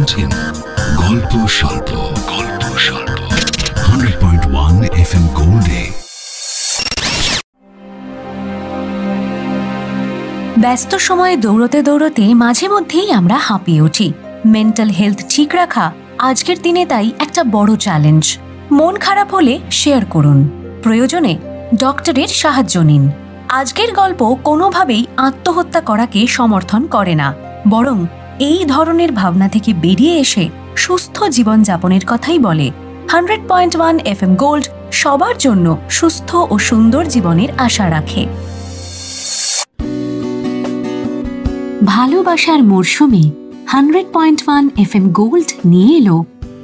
শুনছেন গল্প স্বল্প 100.1 FM গোল্ডে। ব্যস্ত সময়ে দৌড়তে দৌড়তে মাঝে মধ্যেই আমরা হাঁপিয়ে উঠি। মেন্টাল হেলথ ঠিক রাখা আজকের দিনে তাই একটা বড় চ্যালেঞ্জ। মন খারাপ হলে শেয়ার করুন, প্রয়োজনে ডক্টরের সাহায্য নিন। আজকের গল্প কোনোভাবেই আত্মহত্যা করাকে সমর্থন করে না, বরং এই ধরনের ভাবনা থেকে বেরিয়ে এসে সুস্থ জীবনযাপনের কথাই বলে। 100.1 FM গোল্ড সবার জন্য সুস্থ ও সুন্দর জীবনের আশা রাখে। ভালোবাসার মরশুমে 100.1 FM গোল্ড নিয়ে এলো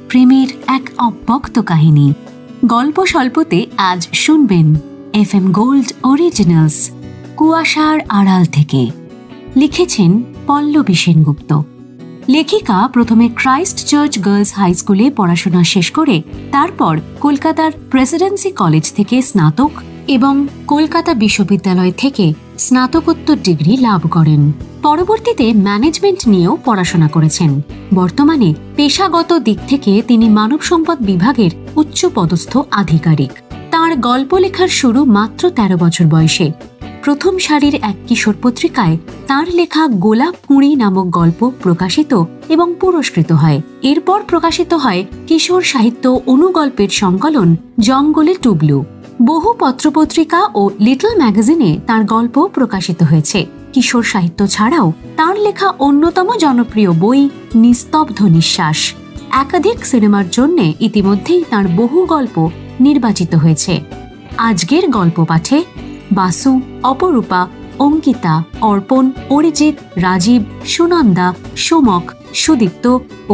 প্রেমের এক অব্যক্ত কাহিনী। গল্প স্বল্পতে আজ শুনবেন FM গোল্ড অরিজিনালস কুয়াশার আড়াল থেকে। লিখেছেন পল্লবী সেনগুপ্ত। লেখিকা প্রথমে ক্রাইস্ট চার্চ গার্লস হাই স্কুলে পড়াশোনা শেষ করে তারপর কলকাতার প্রেসিডেন্সি কলেজ থেকে স্নাতক এবং কলকাতা বিশ্ববিদ্যালয় থেকে স্নাতকোত্তর ডিগ্রি লাভ করেন। পরবর্তীতে ম্যানেজমেন্ট নিয়েও পড়াশোনা করেছেন। বর্তমানে পেশাগত দিক থেকে তিনি মানব সম্পদ বিভাগের উচ্চপদস্থ আধিকারিক। তার গল্প লেখার শুরু মাত্র 13 বছর বয়সে। প্রথম সারির এক কিশোর পত্রিকায় তার লেখা গোলাপ কুঁড়ি নামক গল্প প্রকাশিত এবং পুরস্কৃত হয়। এরপর প্রকাশিত হয় কিশোর সাহিত্য অনুগল্পের সংকলন জঙ্গলে টুবলু। বহু পত্রপত্রিকা ও লিটল ম্যাগাজিনে তার গল্প প্রকাশিত হয়েছে। কিশোর সাহিত্য ছাড়াও তার লেখা অন্যতম জনপ্রিয় বই নিস্তব্ধ নিঃশ্বাস। একাধিক সিনেমার জন্য ইতিমধ্যেই তার বহু গল্প নির্বাচিত হয়েছে। আজকের গল্প পাঠে বাসু, অপরূপা, অঙ্কিতা, অর্পণ, অরিজিৎ, রাজীব, সুনন্দা, সোমক, সুদীপ্ত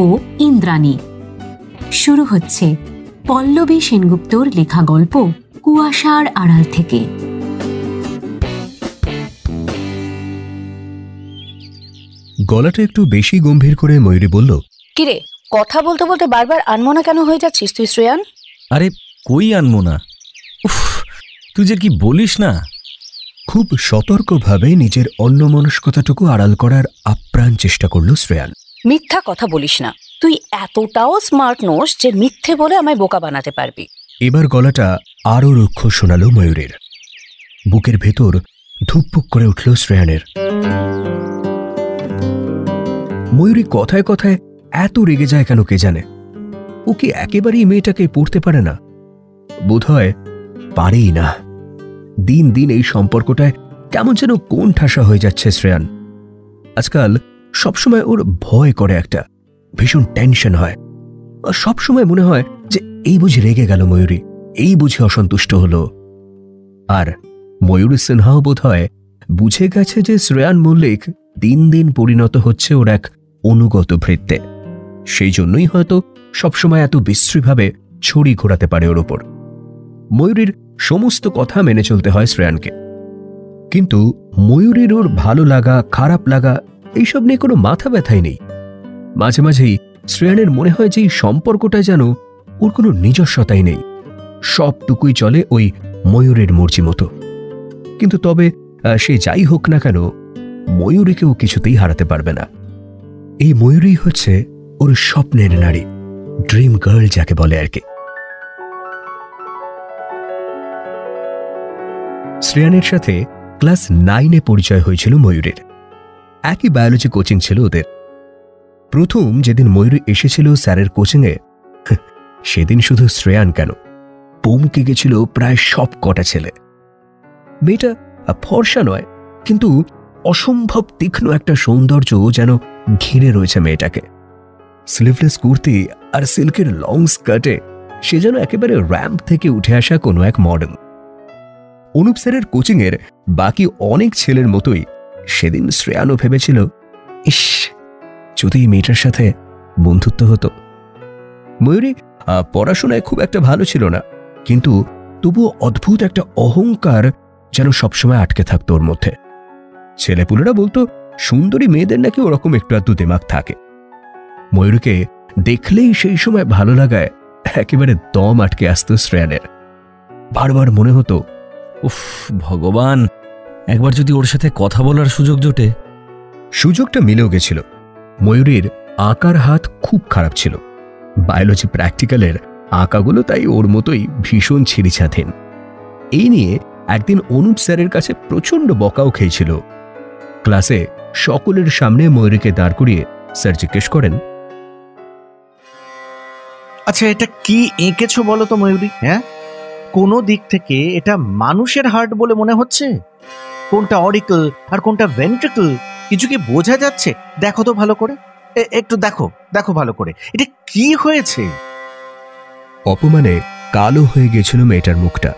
ও ইন্দ্রাণী। শুরু হচ্ছে পল্লবী সেনগুপ্তর লেখা গল্প কুয়াশার আড়াল থেকে। গলাটা একটু বেশি গম্ভীর করে ময়ূরী বলল, কিরে, কথা বলতে বলতে বারবার আনমনা কেন হয়ে যাচ্ছিস তুই শ্রেয়ান? আরে কই আনমনা, উফ তুই যে কি বলিস না। খুব সতর্কভাবে নিজের অন্যমনস্কতাটুকু আড়াল করার আপ্রাণ চেষ্টা করল শ্রেয়ান। মিথ্যা কথা বলিস না, তুই এতটাও স্মার্ট নোস যে মিথ্যে বলে আমায় বোকা বানাতে পারবি। এবার গলাটা আরো রুক্ষ শোনালো ময়ূরের। বুকের ভেতর ধুকপুক করে উঠল শ্রেয়ানের। ময়ূরী কথায় কথায় এত রেগে যায় কেন কে জানে। ও কি একেবারেই মেয়েটাকে পড়তে পারে না? বোধহয় পারেই না। দিন দিন এই সম্পর্কটায় কেমন যেন কোন ঠাসা হয়ে যাচ্ছে শ্রেয়ান। আজকাল সবসময় ওর ভয় করে, একটা ভীষণ টেনশন হয়। সবসময় মনে হয় যে এই বুঝি রেগে গেল ময়ূরী, এই বুঝি অসন্তুষ্ট হলো। আর ময়ূরী সিনহাও বোধ হয় বুঝে গেছে যে শ্রেয়ান মল্লিক দিন দিন পরিণত হচ্ছে ওর এক অনুগত ভৃত্যে। সেই জন্যই হয়তো সবসময় এত বিশ্রীভাবে ছড়ি ঘোরাতে পারে ওর ওপর। ময়ূরীর সমস্ত কথা মেনে চলতে হয় শ্রেয়ানকে। কিন্তু ময়ূরীর ওর ভালো লাগা খারাপ লাগা এইসব নিয়ে কোনো মাথা ব্যথাই নেই। মাঝে মাঝেই শ্রেয়ানের মনে হয় যে এই সম্পর্কটা যেন ওর কোনো নিজস্বতাই নেই, সবটুকুই চলে ওই ময়ূরের মর্জি মতো। কিন্তু তবে সে যাই হোক না কেন, ময়ূরীকেও কিছুতেই হারাতে পারবে না। এই ময়ূরী হচ্ছে ওর স্বপ্নের নারী, ড্রিম গার্ল যাকে বলে আর কি। শ্রেয়ানের সাথে ক্লাস 9-এ পরিচয় হয়েছিল ময়ূরের। একই বায়োলজি কোচিং ছিল ওদের। প্রথম যেদিন ময়ূরী এসেছিল স্যারের কোচিংয়ে, সেদিন শুধু শ্রেয়ান কেন, পমকে গেছিল প্রায় সব কটা ছেলে। মেয়েটা ফর্সা নয়, কিন্তু অসম্ভব তীক্ষ্ণ একটা সৌন্দর্য যেন ঘিরে রয়েছে মেয়েটাকে। স্লিভলেস কুর্তি আর সিল্কের লং স্কার্টে সে যেন একেবারে র্যাম্প থেকে উঠে আসা কোনো এক মডেল। অনুপ স্যারের কোচিংয়ের বাকি অনেক ছেলের মতোই সেদিন শ্রেয়ানও ভেবেছিল, ইস যদি এই মেয়েটার সাথে বন্ধুত্ব হতো। ময়ূরী পড়াশোনায় খুব একটা ভালো ছিল না, কিন্তু তবুও অদ্ভুত একটা অহংকার যেন সবসময় আটকে থাকতো ওর মধ্যে। ছেলেপুলেরা বলতো সুন্দরী মেয়েদের নাকি ওরকম একটু আধটু দিমাগ থাকে। ময়ূরীকে দেখলেই সেই সময় ভালো লাগায় একেবারে দম আটকে আসতো শ্রেয়ানের। বারবার মনে হতো, উফ ভগবান, একবার যদি ওর সাথে কথা বলার সুযোগ জোটে। সুযোগটা মিলেও গেছিল। ময়ূরীর আঁকার হাত খুব খারাপ ছিল। বায়োলজি প্র্যাকটিক্যালের আঁকাগুলো তাই ওর মতোই ভীষণ ছিঁড়িছাথেন। এই নিয়ে একদিন অনুপ স্যারের কাছে প্রচণ্ড বকাও খেয়েছিল। ক্লাসে সকলের সামনে ময়ূরীকে দাঁড় করিয়ে স্যার জিজ্ঞেস করেন, আচ্ছা, এটা কি এঁকেছো বলো তো ময়ূরী? হ্যাঁ, কোনো দিক থেকে এটা মানুষের হার্ট বলে মনে হচ্ছে? কোনটা অরিকল আর কোনটা ভেন্ট্রিকল কিছু কি বোঝা যাচ্ছে? দেখো তো ভালো করে, একটু দেখো দেখো ভালো করে, এটা কি হয়েছে? অপমানে কালো হয়ে গেছিল মেয়েটার মুখটা।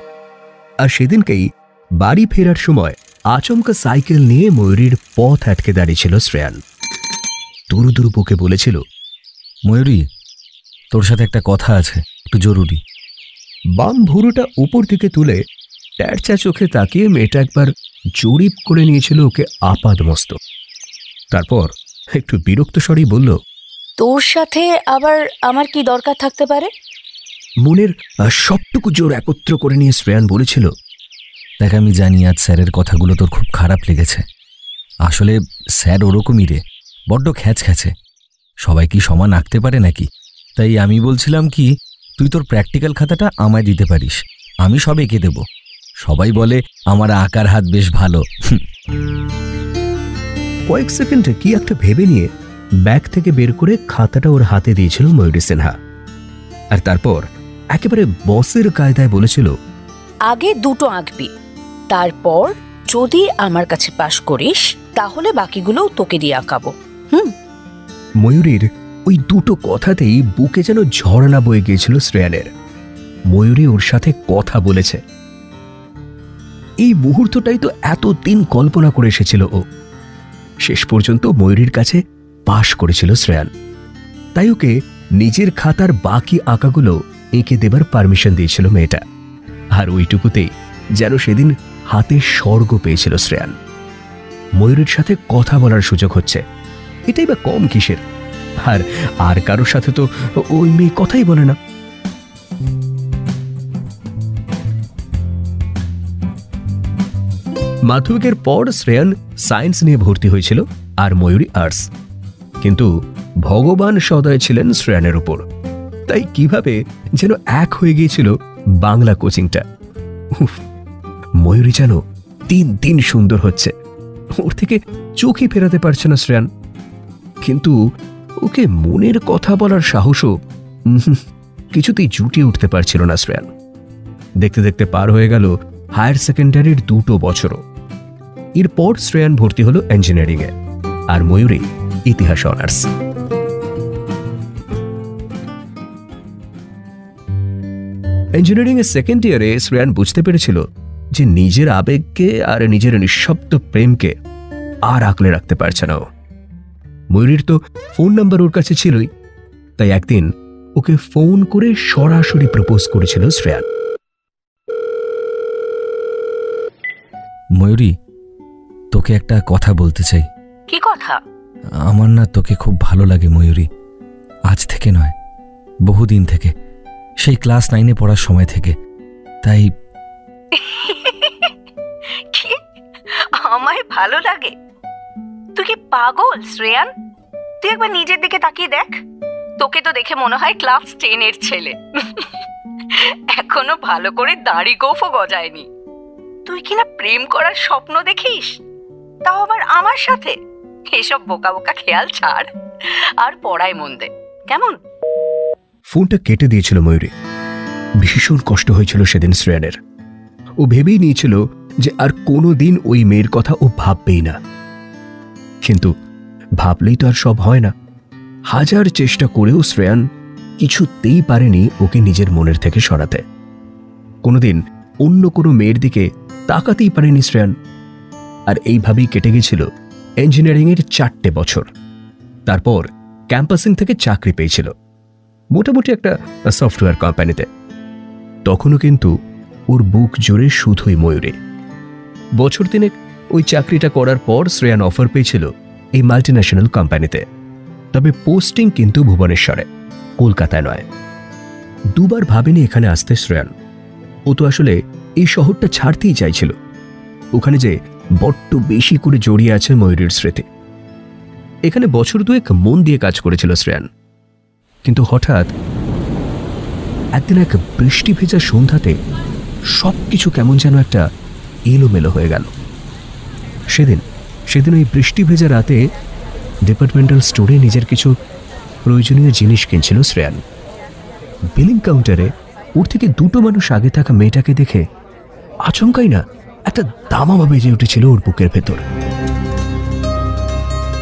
আর সেদিনকেই বাড়ি ফেরার সময় আচমকা সাইকেল নিয়ে ময়ূরীর পথ আটকে দাঁড়িয়েছিল শ্রেয়ান। দুরু দুরু বুকে বলেছিল, ময়ূরী, তোর সাথে একটা কথা আছে, একটু জরুরি। বাম ভুরুটা উপর দিকে তুলে ট্যারচা চোখে তাকিয়ে মেয়েটা একবার জরিপ করে নিয়েছিল ওকে আপাদ মস্তক। তারপর একটু বিরক্ত স্বরেই বলল, তোর সাথে আবার আমার কি দরকার থাকতে পারে? মনের সবটুকু জোর একত্র করে নিয়ে শ্রেয়ান বলেছিল, দেখ, আমি জানি আজ স্যারের কথাগুলো তোর খুব খারাপ লেগেছে। আসলে স্যার ওরকমই রে, বড্ড খ্যাচখ্যাচে। সবাই কি সমান আঁকতে পারে নাকি? তাই আমি বলছিলাম কি, তুই তোর প্র্যাকটিক্যাল খাতাটা আমায় দিতে পারিস, আমি সব এঁকে দেব। সবাই বলে আমার আঁকার হাত বেশ ভালো। কয়েক সেকেন্ডে কি একটা ভেবে নিয়ে ব্যাগ থেকে বের করে খাতাটা ওর হাতে দিয়েছিল ময়ূরী সিনহা। আর তারপর একেবারে বসের কায়দায় বলেছিল, আগে দুটো আঁকবি, তারপর যদি আমার কাছে পাশ করিস তাহলে বাকিগুলোও তোকে দিয়ে আঁকাবো। ময়ূরীর ওই দুটো কথাতেই বুকে যেন ঝর্ণা বয়ে গিয়েছিল শ্রেয়ানের। ময়ূরী ওর সাথে কথা বলেছে, এই মুহূর্তটাই তো এতদিন কল্পনা করে এসেছিল ও। শেষ পর্যন্ত ময়ূরীর কাছে পাশ করেছিল শ্রেয়ান। তাই ওকে নিজের খাতার বাকি আঁকাগুলো এঁকে দেবার পারমিশন দিয়েছিল মেয়েটা। আর ওইটুকুতেই যেন সেদিন হাতে স্বর্গ পেয়েছিল শ্রেয়ান। ময়ূরীর সাথে কথা বলার সুযোগ হচ্ছে, এটাই বা কম কিসের? আর কারোর সাথে তো ওই মেয়ে কথাই বলে না। মাধ্যমিকের পর শ্রেয়ান সায়েন্স নিয়ে ভর্তি হয়েছিল আর ময়ূরী আর্টস। কিন্তু ভগবান সদয় ছিলেন শ্রেয়ানের উপর, তাই কিভাবে যেন এক হয়ে গিয়েছিল বাংলা কোচিংটা। ময়ূরী যেন দিন দিন সুন্দর হচ্ছে, ওর থেকে চোখই ফেরাতে পারছে না শ্রেয়ান। কিন্তু ওকে মনের কথা বলার সাহসও কিছুতেই জুটিয়ে উঠতে পারছিল না শ্রেয়ান। দেখতে দেখতে পার হয়ে গেল হায়ার সেকেন্ডারির 2 বছরও। এরপর শ্রেয়ান ভর্তি হলো ইঞ্জিনিয়ারিং এ, আর ময়ূরী ইতিহাস অনার্স। ইঞ্জিনিয়ারিং এর সেকেন্ড ইয়ারে শ্রেয়ান বুঝতে পেরেছিল যে নিজের আবেগকে আর নিজের নিঃশব্দ প্রেমকে আর আঁকলে রাখতে পারছে না ও। ময়ূরীর তো ফোন নাম্বার ওর কাছে ছিলই, তাই একদিন ওকে ফোন করে সরাসরি প্রপোজ করেছিল শ্রেয়ান। ময়ূরী, তোকে একটা কথা বলতে চাই। কি কথা? আমার না তোকে খুব ভালো লাগে ময়ূরী, আজ থেকে নয়, বহুদিন থেকে, সেই ক্লাস 9-এ পড়ার সময় থেকে। তাই কি আমায় ভালো লাগে? তুই কি পাগল শ্রেয়ান? তুই একবার নিজের দিকে তাকিয়ে দেখ, তোকে তো দেখে মনে হয় ক্লাস 10-এর ছেলে। এখনো ভালো করে দাড়ি গোফও গজায়নি। তুই কিনা প্রেম করার স্বপ্ন দেখিস, তাও আবার আমার সাথে? এসব বোকা বোকা খেয়াল ছাড় আর পড়ায় মন দে, কেমন? ফোনটা কেটে দিয়েছিল ময়ূরী। ভীষণ কষ্ট হয়েছিল সেদিন শ্রেয়ানের। ও ভেবেই নিয়েছিল যে আর কোনোদিন ওই মেয়ের কথা ও ভাববেই না। কিন্তু ভাবলেই তো আর সব হয় না। হাজার চেষ্টা করেও শ্রেয়ান কিছুতেই পারেনি ওকে নিজের মনের থেকে সরাতে। কোনোদিন অন্য কোনো মেয়ের দিকে তাকাতেই পারেনি শ্রেয়ান। আর এইভাবেই কেটে গেছিল ইঞ্জিনিয়ারিংয়ের 4টে বছর। তারপর ক্যাম্পাসিং থেকে চাকরি পেয়েছিল মোটামুটি একটা সফটওয়্যার কোম্পানিতে। তখনও কিন্তু ওর বুক জুড়ে শুধুই ময়ূরী। বছর 3 ওই চাকরিটা করার পর শ্রেয়ান অফার পেয়েছিল এই মাল্টিন্যাশনাল কোম্পানিতে, তবে পোস্টিং কিন্তু ভুবনেশ্বরে, কলকাতায় নয়। 2 বার ভাবেনি এখানে আসতে শ্রেয়ান। ও তো আসলে এই শহরটা ছাড়তেই চাইছিল। ওখানে যে বড্ড বেশি করে জড়িয়ে আছে ময়ূরীর স্মৃতি। এখানে বছর দুয়েক মন দিয়ে কাজ করেছিল শ্রেয়ান। কিন্তু হঠাৎ একদিন এক বৃষ্টি ভেজা সন্ধ্যাতে সবকিছু কেমন যেন একটা এলোমেলো হয়ে গেল। সেদিন ওই বৃষ্টি ভেজা রাতে ডিপার্টমেন্টাল স্টোরে নিজের কিছু প্রয়োজনীয় জিনিস কিনছিল শ্রেয়ান। বিলিং কাউন্টারে ওর থেকে দুটো মানুষ আগে থাকা মেয়েটাকে দেখে আচমকাই না একটা দামামা বেজে উঠেছিল ওর বুকের ভেতর।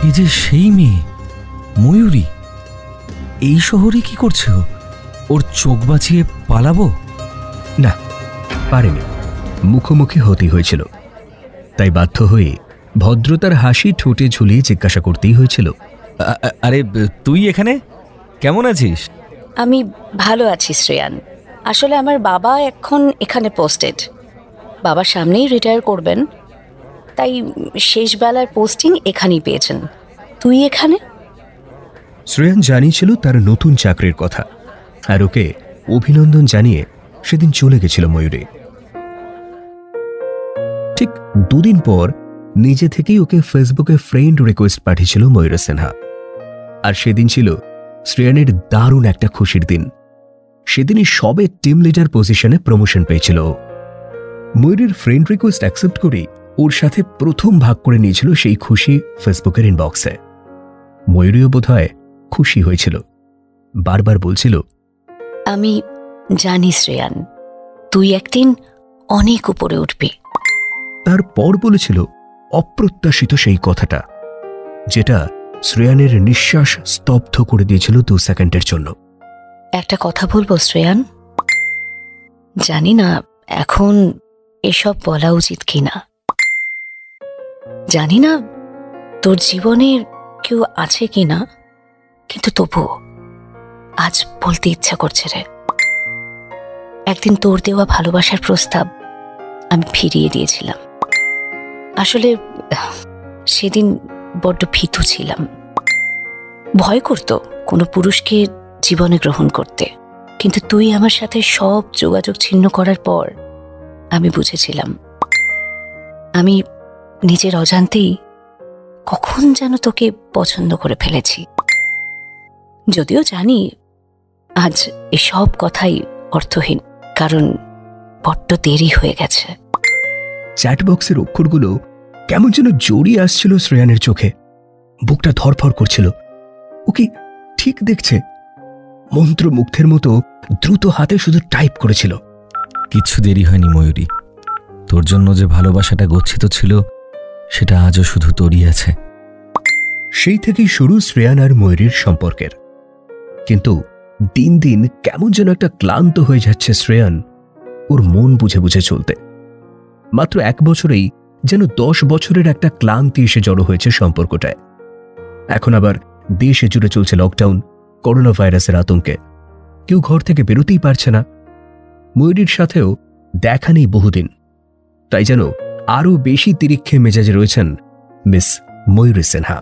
এই যে সেই মেয়ে ময়ূরী, এই শহরে কি করছে ও? ওর চোখ বাঁচিয়ে পালাবো? না, পারেনি, মুখোমুখি হতেই হয়েছিল। তাই বাধ্য হয়ে ভদ্রতার হাসি ঠোঁটে ঝুলিয়ে জিজ্ঞাসা করতেই হয়েছিল, আরে তুই এখানে কেমন আছিস? আমি ভালো আছি শ্রেয়ান। আসলে আমার বাবা এখন এখানে পোস্টেড, বাবার সামনেই রিটায়ার করবেন, তাই শেষ বেলার পোস্টিং এখানেই পেয়েছেন। তুই এখানে? শ্রেয়ান জানিয়েছিল তার নতুন চাকরির কথা, আর ওকে অভিনন্দন জানিয়ে সেদিন চলে গেছিল ময়ূরে। ঠিক দুদিন পর নিজে থেকেই ওকে ফেসবুকে ফ্রেন্ড রিকোয়েস্ট পাঠিয়েছিল ময়ূর সিনহা। আর সেদিন ছিল শ্রেয়ানের দারুণ একটা খুশির দিন। সেদিনই সবে টিম লিডার পজিশনে প্রমোশন পেয়েছিল। ময়ূরের ফ্রেন্ড রিকোয়েস্ট অ্যাকসেপ্ট করে ওর সাথে প্রথম ভাগ করে নিয়েছিল সেই খুশি ফেসবুকের ইনবক্সে। ময়ূরীও বোধহয় খুশি হয়েছিল, বারবার বলছিল, আমি জানি শ্রেয়ান, তুই একদিন অনেক উপরে উঠবি। তারপর বলেছিল অপ্রত্যাশিত সেই কথাটা, যেটা শ্রেয়ানের নিঃশ্বাস স্তব্ধ করে দিয়েছিল 2 সেকেন্ডের জন্য। একটা কথা বলবো শ্রেয়ান, জানি না এখন এসব বলা উচিত কিনা, জানি না তোর জীবনে কেউ আছে কিনা, কিন্তু তবুও আজ বলতে ইচ্ছা করছে রে। একদিন তোর দেওয়া ভালোবাসার প্রস্তাব আমি ফিরিয়ে দিয়েছিলাম। আসলে সেদিন বড্ড ভীতু ছিলাম, ভয় করত কোনো পুরুষকে জীবনে গ্রহণ করতে। কিন্তু তুই আমার সাথে সব যোগাযোগ ছিন্ন করার পর আমি বুঝেছিলাম আমি নিজের অজান্তেই কখন যেন তোকে পছন্দ করে ফেলেছি। যদিও জানি আজ এসব কথাই অর্থহীন, কারণ বড্ড দেরি হয়ে গেছে। চ্যাটবক্সের অক্ষরগুলো কেমন যেন জড়িয়ে আসছিল শ্রেয়ানের চোখে। বুকটা ধরফর করছিল। ও কি ঠিক দেখছে? মন্ত্রমুগ্ধের মতো দ্রুত হাতে শুধু টাইপ করেছিল। কিচ্ছু দেরি হয়নি ময়ূরী, তোর জন্য যে ভালোবাসাটা গচ্ছিত ছিল সেটা আজও শুধু তোরই আছে। সেই থেকেই শুরু শ্রেয়ান আর ময়ূরীর সম্পর্কের। কিন্তু দিন দিন কেমন যেন একটা ক্লান্ত হয়ে যাচ্ছে শ্রেয়ান ওর মন বুঝে বুঝে চলতে। মাত্র 1 বছরেই যেন 10 বছরের একটা ক্লান্তি এসে জড়ো হয়েছে সম্পর্কটায়। এখন আবার দেশে জুড়ে চলছে লকডাউন, করোনা ভাইরাসের আতঙ্কে। কেউ ঘর থেকে বেরোতেই পারছে না। ময়ূরীর সাথেও দেখা নেই বহুদিন। তাই যেন আরো বেশি তিরিক্ষে মেজাজে রয়েছেন মিস ময়ূরী সিনহা।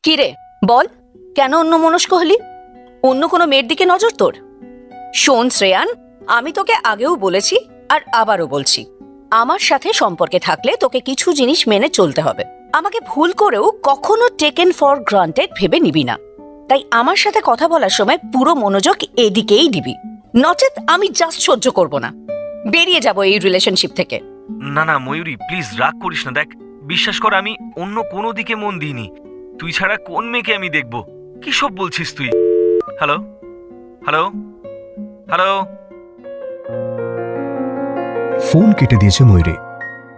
কি রে বল, কেন অন্য মনস্ক হলি? অন্য কোনো মেয়ের দিকে নজর তোর? শোন শ্রেয়ান, আমি তোকে আগেও বলেছি আর আবারও বলছি, আমার সাথে সম্পর্কে থাকলে তোকে কিছু জিনিস মেনে চলতে হবে। আমাকে ভুল করেও কখনো টেকেন ফর গ্রান্টেড ভেবে নিবি না। তাই আমার সাথে কথা বলার সময় পুরো মনোযোগ এদিকেই দিবি, নচেত আমি জাস্ট সহ্য করব না, বেরিয়ে যাব এই রিলেশনশিপ থেকে। না না ময়ূরী, প্লিজ রাগ করিস না। দেখ, বিশ্বাস কর আমি অন্য কোনো দিকে মন দিইনি। তুই ছাড়া কোন মেয়েকে আমি দেখব? কি সব বলছিস তুই? Hello hello hello. ফোন কেটে দিয়েছে ময়ূরী।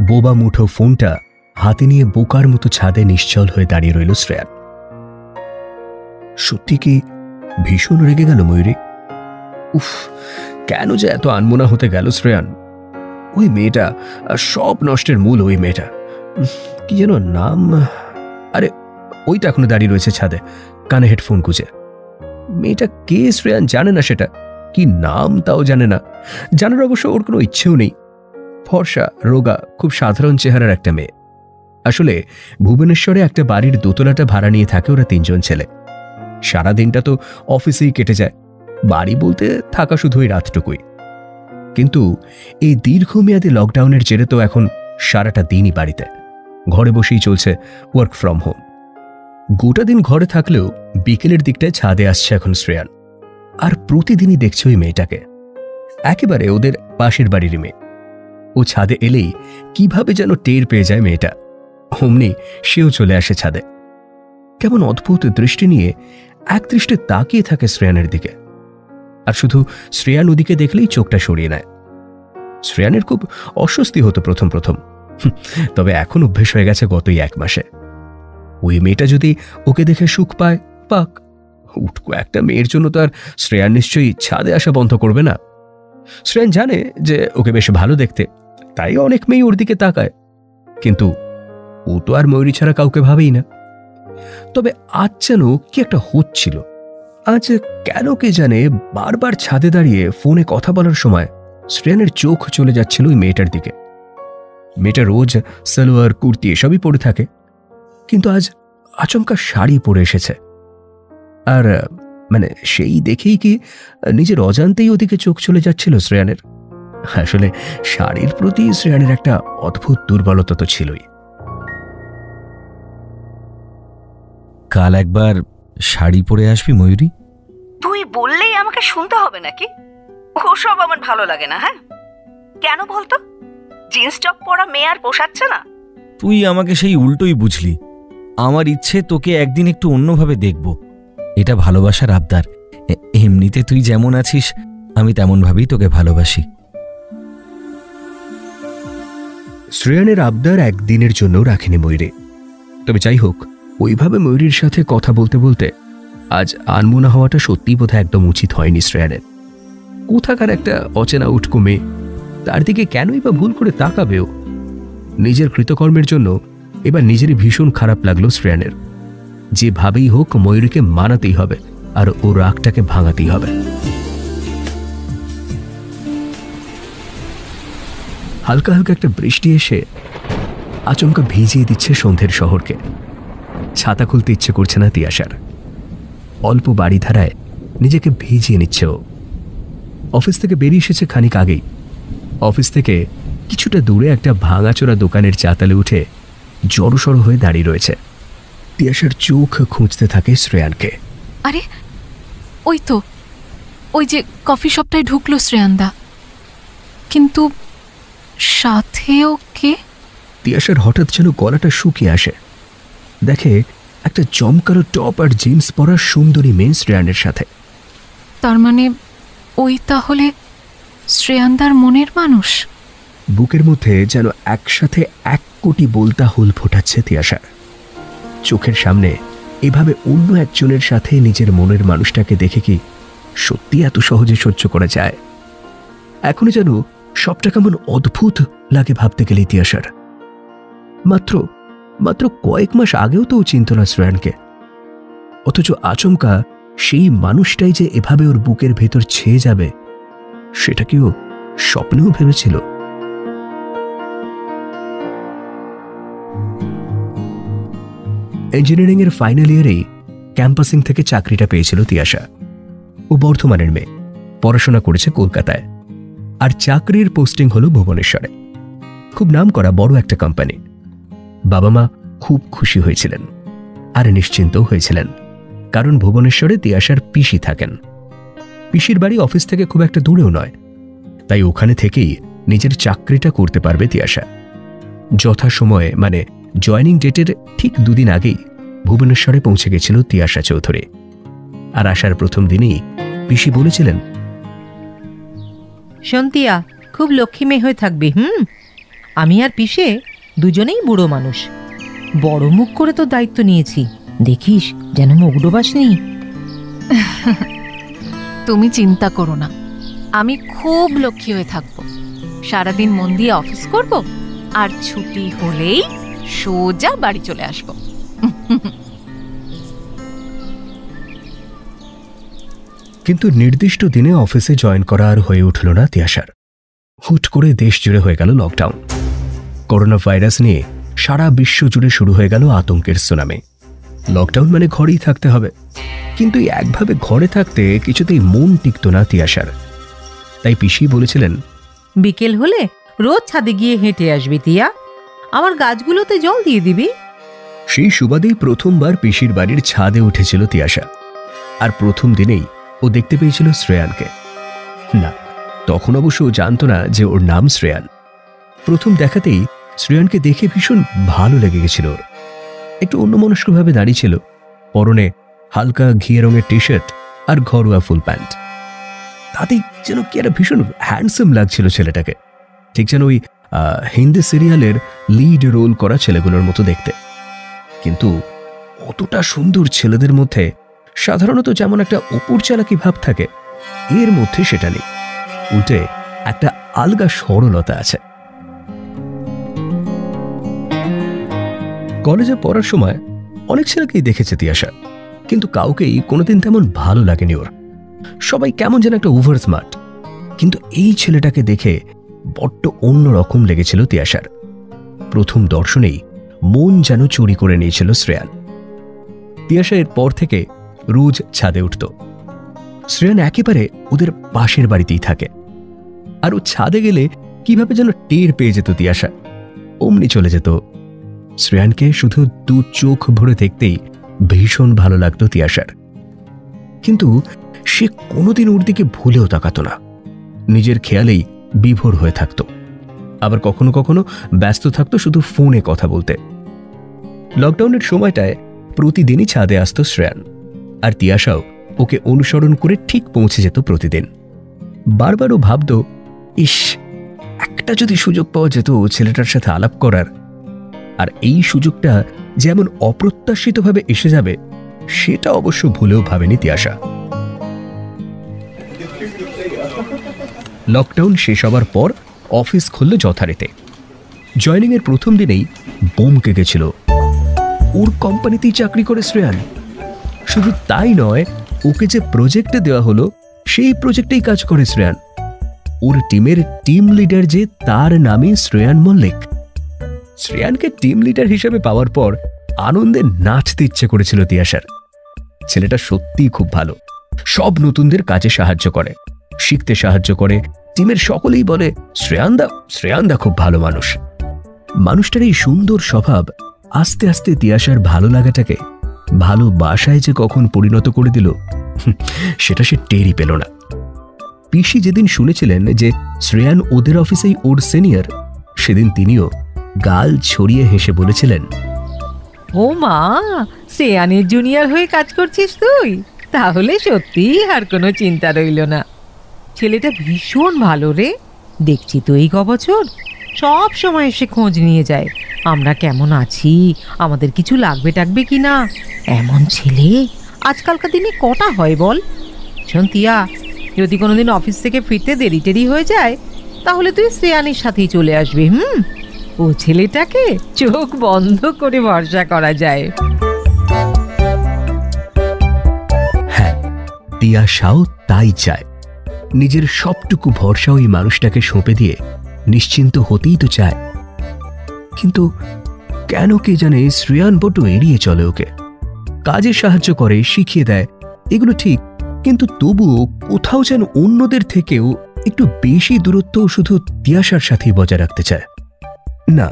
বোবা মুঠো ফোনটা হাতে নিয়ে বোকার মতো ছাদে নিশ্চল হয়ে দাঁড়িয়ে রইল শ্রেয়ান। সত্যি কি ভীষণ রেগে গেল ময়ূরী? উফ, কেন যে এত আনমনা হতে গেল শ্রেয়ান। ওই মেয়েটা, সব নষ্টের মূল ওই মেয়েটা, কি যেন নাম? আরে ওইটা এখনো দাঁড়িয়ে রয়েছে ছাদে, কানে হেডফোন গুঁজে। মেয়েটা কে শ্রেয়ান জানে না, সেটা কি নাম তাও জানে না। জানার অবশ্য ওর কোনো ইচ্ছেও নেই। ফর্সা, রোগা, খুব সাধারণ চেহারার একটা মেয়ে। আসলে ভুবনেশ্বরে একটা বাড়ির দোতলাটা ভাড়া নিয়ে থাকে ওরা 3 জন ছেলে। সারাদিনটা তো অফিসেই কেটে যায়, বাড়ি বলতে থাকা শুধু ওই রাতটুকুই। কিন্তু এই দীর্ঘমেয়াদী লকডাউনের জেরে তো এখন সারাটা দিনই বাড়িতে, ঘরে বসেই চলছে ওয়ার্ক ফ্রম হোম। গোটা দিন ঘরে থাকলেও বিকেলের দিকটায় ছাদে আসছে এখন শ্রেয়ান, আর প্রতিদিনই দেখছে ওই মেয়েটাকে, একেবারে ওদের পাশের বাড়ির মেয়ে। ও ছাদে এলেই কিভাবে যেন টের পেয়ে যায় মেয়েটা, অমনি সেও চলে আসে ছাদে। কেমন অদ্ভুত দৃষ্টি নিয়ে একদৃষ্টে তাকিয়ে থাকে শ্রেয়ানের দিকে, আর শুধু শ্রেয়ান ওদিকে দেখলেই চোখটা সরিয়ে নেয়। শ্রেয়ানের খুব অস্বস্তি হতো প্রথম প্রথম, তবে এখন অভ্যেস হয়ে গেছে গতই 1 মাসে। ওই মেয়েটা যদি ওকে দেখে সুখ পায়, পাক। উটকো একটা মেয়ের জন্য তো আর শ্রেয়ান নিশ্চয়ই ছাদে আসা বন্ধ করবে না। শ্রেয়ান জানে যে ওকে বেশ ভালো দেখতে, তাই অনেক মেয়ে ওর দিকে তাকায়, কিন্তু ও তো আর ময়ূরী ছাড়া কাউকে ভাবেই না। তবে আজ যেন কি একটা হচ্ছিল। আজ কেন কে জানে বারবার ছাদে দাঁড়িয়ে ফোনে কথা বলার সময় শ্রেয়ানের চোখ চলে যাচ্ছিল ওই মেয়েটার দিকে। মেয়েটা রোজ সালোয়ার কুর্তি এসবই পরে থাকে, কিন্তু আজ আচমকা শাড়ি পরে এসেছে। আর মানে সেই দেখেই কি নিজের অজান্তেই ওদিকে চোখ চলে যাচ্ছিল শ্রেয়ানের। আসলে শাড়ির প্রতি শ্রেয়ানের একটা অদ্ভুত দুর্বলতা তো ছিলই। কাল একবার শাড়ি পরে আসবি ময়ূরী? তুই বললেই আমাকে শুনতে হবে নাকি? ওসব আমার ভালো লাগে না। হ্যাঁ, কেন বলতো? জিন্স টপ পরা মেয়ে আর পোষাচ্ছে না। তুই আমাকে সেই উল্টোই বুঝলি। আমার ইচ্ছে তোকে একদিন একটু অন্যভাবে দেখব, এটা ভালোবাসার আবদার। এমনিতে তুই যেমন আছিস আমি তেমন ভাবেই তোকে ভালোবাসি। শ্রেয়ানের আবদার একদিনের জন্য রাখেনি ময়ূরী। তবে যাই হোক, ওইভাবে ময়ূরীর সাথে কথা বলতে বলতে আজ আনমনা হওয়াটা সত্যিই বোধহয় একদম উচিত হয়নি শ্রেয়ানের। কোথাকার একটা অচেনা উটকো মেয়ে, তার দিকে কেনই বা ভুল করে তাকাবেও। নিজের কৃতকর্মের জন্য এবার নিজেরই ভীষণ খারাপ লাগলো শ্রেয়ানের। যেভাবেই হোক ময়ূরীকে মানাতেই হবে, আর ও রাগটাকে ভাঙাতেই হবে। হালকা হালকা একটা বৃষ্টি এসে আচমকা ভিজিয়ে দিচ্ছে সন্ধ্যের শহরকে। ছাতা খুলতে ইচ্ছে করছে না তিয়াশার। অল্প বাড়ি ধারায় নিজেকে ভিজিয়ে নিচ্ছে ও। অফিস থেকে বেরিয়ে এসেছে খানিক আগেই। অফিস থেকে কিছুটা দূরে একটা ভাঙাচোরা দোকানের চাতালে উঠে জড়সড় হয়ে দাঁড়িয়ে রয়েছে। তিয়াশার চোখ খুঁজতে থাকে শ্রেয়ানকে। আরে ওই তো, ওই যে কফি শপটায় ঢুকলো শ্রেয়ানদা, কিন্তু সাথেও কে? তিয়াশার হঠাৎ যেন গলাটা শুকিয়ে আসে। দেখে একটা চমকালো টপ আর জিন্স পরা সুন্দরী মেয়ে শ্রেয়ানের সাথে। তার মানে ওই তাহলে শ্রেয়ানদার মনের মানুষ। বুকের মধ্যে যেন একসাথে 1 কোটি বলতা হুল ফোটাচ্ছে তিয়াশার। চোখের সামনে এভাবে অন্য একজনের সাথে নিজের মনের মানুষটাকে দেখে কি সত্যি এত সহজে সহ্য করা যায়? এখনো যেন সবটা কেমন অদ্ভুত লাগে ভাবতে গেলে তিয়াশার। মাত্র কয়েক মাস আগেও তো ও চিনত না শ্রেয়ানকে, অথচ আচমকা সেই মানুষটাই যে এভাবে ওর বুকের ভেতর ছেয়ে যাবে, সেটা কি ও স্বপ্নেও ভেবেছিল? ইঞ্জিনিয়ারিং এর ফাইনাল ইয়ারেই ক্যাম্পাসিং থেকে চাকরিটা পেয়েছিল তিয়াশা। ও বর্ধমানের মেয়ে, পড়াশোনা করেছে কলকাতায়, আর চাকরির পোস্টিং হলো ভুবনেশ্বরে। খুব নামকরা বড় একটা কোম্পানি। বাবা মা খুব খুশি হয়েছিলেন আর নিশ্চিন্তও হয়েছিলেন, কারণ ভুবনেশ্বরে তিয়াশার পিসি থাকেন। পিসির বাড়ি অফিস থেকে খুব একটা দূরেও নয়, তাই ওখানে থেকেই নিজের চাকরিটা করতে পারবে তিয়াশা। যথাসময়ে মানে জয়নিং ডেটের ঠিক 2 দিন আগেই ভুবনেশ্বরে পৌঁছে গেছিল তিয়াশা চৌধুরী। আর আসার প্রথম দিনই পিসি বলেছিলেন, সন্তিয়া খুব লক্ষ্মী মেয়ে হয়ে থাকবি। আমি আর পিসে দুজনেই বুড়ো মানুষ, বড় মুখ করে তো দায়িত্ব নিয়েছি, দেখিস যেন মুখ ডোবাসনি। তুমি চিন্তা করো না, আমি খুব লক্ষ্মী হয়ে থাকবো। সারাদিন মন দিয়ে অফিস করব, আর ছুটি হলেই সোজা বাড়ি চলে আসবো। কিন্তু নির্দিষ্ট দিনে অফিসে জয়েন করা আর হয়ে উঠল না তিয়াশার। হুট করে দেশ জুড়ে হয়ে গেল লকডাউন। করোনা ভাইরাস নিয়ে সারা বিশ্ব জুড়ে শুরু হয়ে গেল আতঙ্কের সুনামি। লকডাউন মানে ঘরেই থাকতে হবে, কিন্তু একভাবে ঘরে থাকতে কিছুতেই মন টিকত না তিয়াশার। তাই পিসি বলেছিলেন, বিকেল হলে রোজ ছাদে গিয়ে হেঁটে আসবি তিয়া, আমার গাছগুলোতে জল দিয়ে দিবি। সেই সুবাদেই প্রথমবার পিসির বাড়ির ছাদে উঠেছিল তিয়াশা। আর প্রথম দিনেই ও দেখতে পেয়েছিল শ্রেয়ানকে। না, তখন অবশ্য ও জানতো না যে ওর নাম শ্রেয়ান। প্রথম দেখাতেই শ্রেয়ানকে দেখে ভীষণ ভালো লেগে গেছিল ওর। একটু অন্যমনস্কভাবে দাঁড়িয়েছিল, পরনে হালকা ঘিয়ে রঙের টি শার্ট আর ঘরোয়া ফুল প্যান্ট। তাতেই যেন কি একটা ভীষণ হ্যান্ডসাম লাগছিল ছেলেটাকে, ঠিক যেন ওই হিন্দি সিরিয়ালের লিড রোল করা ছেলেগুলোর মতো দেখতে। কিন্তু অতটা সুন্দর ছেলেদের মধ্যে সাধারণত যেমন একটা উপর চালাকি ভাব থাকে, এর মধ্যে সেটা নেই। উল্টে একটা আলগা সরলতা আছে। কলেজে পড়ার সময় অনেক ছেলেকেই দেখেছে তিয়াশা, কিন্তু কাউকেই কোনোদিন তেমন ভালো লাগেনি ওর। সবাই কেমন যেন একটা ওভার স্মার্ট। কিন্তু এই ছেলেটাকে দেখে বড্ড অন্যরকম লেগেছিল তিয়াশার। প্রথম দর্শনেই মন যেন চুরি করে নিয়েছিল শ্রেয়ান। তিয়াশা এর পর থেকে রোজ ছাদে উঠত। শ্রেয়ান একেবারে ওদের পাশের বাড়িতেই থাকে, আর ও ছাদে গেলে কিভাবে যেন টের পেয়ে যেত তিয়াশা, অমনি চলে যেত। শ্রেয়ানকে শুধু দু চোখ ভরে দেখতেই ভীষণ ভালো লাগতো তিয়াশার। কিন্তু সে কোনোদিন ওর দিকে ভুলেও তাকাতো না, নিজের খেয়ালেই বিভোর হয়ে থাকত। আবার কখনো কখনো ব্যস্ত থাকতো শুধু ফোনে কথা বলতে। লকডাউনের সময়টায় প্রতিদিনই ছাদে আসতো শ্রেয়ান, আর তিয়াশাও ওকে অনুসরণ করে ঠিক পৌঁছে যেত প্রতিদিন। বারবারও ভাবত, ইস, একটা যদি সুযোগ পাওয়া যেত ছেলেটার সাথে আলাপ করার। আর এই সুযোগটা যেমন অপ্রত্যাশিতভাবে এসে যাবে, সেটা অবশ্য ভুলেও ভাবেনি তিয়াশা। লকডাউন শেষ হবার পর অফিস খুলল যথারীতি। জয়নিং এর প্রথম দিনেই বোমকে গেছিল। ওর কোম্পানিতেই চাকরি করে শ্রেয়ান। শুধু তাই নয়, ওকে যে প্রজেক্টে দেওয়া হলো সেই প্রজেক্টেই কাজ করে শ্রেয়ান। ওর টিমের টিম লিডার যে তার নামই শ্রেয়ান মল্লিক। শ্রেয়ানকে টিম লিডার হিসেবে পাওয়ার পর আনন্দে নাচতে ইচ্ছে করেছিল তিয়াশার। ছেলেটা সত্যিই খুব ভালো, সব নতুনদের কাজে সাহায্য করে, শিখতে সাহায্য করে। টিমের সকলেই বলে, শ্রেয়ানদা খুব ভালো মানুষ। মানুষটার এই সুন্দর স্বভাব আস্তে আস্তে তিয়াশার ভালো লাগাটাকে ভালোবাসায় যে কখন পরিণত করে দিল, সেটা সে টেরই পেল না। পিসি যেদিন শুনেছিলেন যে শ্রেয়ান ওদের অফিসেই ওর সিনিয়র, সেদিন তিনিও গাল ছড়িয়ে হেসে বলেছিলেন, ও মা, শ্রেয়ানের জুনিয়র হয়ে কাজ করছিস তুই? তাহলে সত্যি আর কোনো চিন্তা রইল না। ছেলেটা ভীষণ ভালো রে, দেখছি তো এই কবছর সব সময় এসে খোঁজ নিয়ে যায়, আমরা কেমন আছি, আমাদের কিছু লাগবে টাকবে কি না। এমন ছেলে আজকালকার দিনে কটা হয় বল? শোন তিয়া, যদি কোনোদিন অফিস থেকে ফিরতে দেরি টেরি হয়ে যায়, তাহলে তুই শ্রেয়ানের সাথেই চলে আসবি। ও ছেলেটাকে চোখ বন্ধ করে ভরসা করা যায়। হ্যাঁ, তিয়াশাও তাই চায়। নিজের সবটুকু ভরসা ওই মানুষটাকে সঁপে দিয়ে নিশ্চিন্ত হতেই তো চায়। কিন্তু কেন কে জানে শ্রেয়ান বড্ড এড়িয়ে চলে ওকে। কাজে সাহায্য করে, শিখিয়ে দেয়, এগুলো ঠিক, কিন্তু তবুও কোথাও যেন অন্যদের থেকেও একটু বেশি দূরত্ব শুধু তিয়াশার সাথেই বজায় রাখতে চায়। না,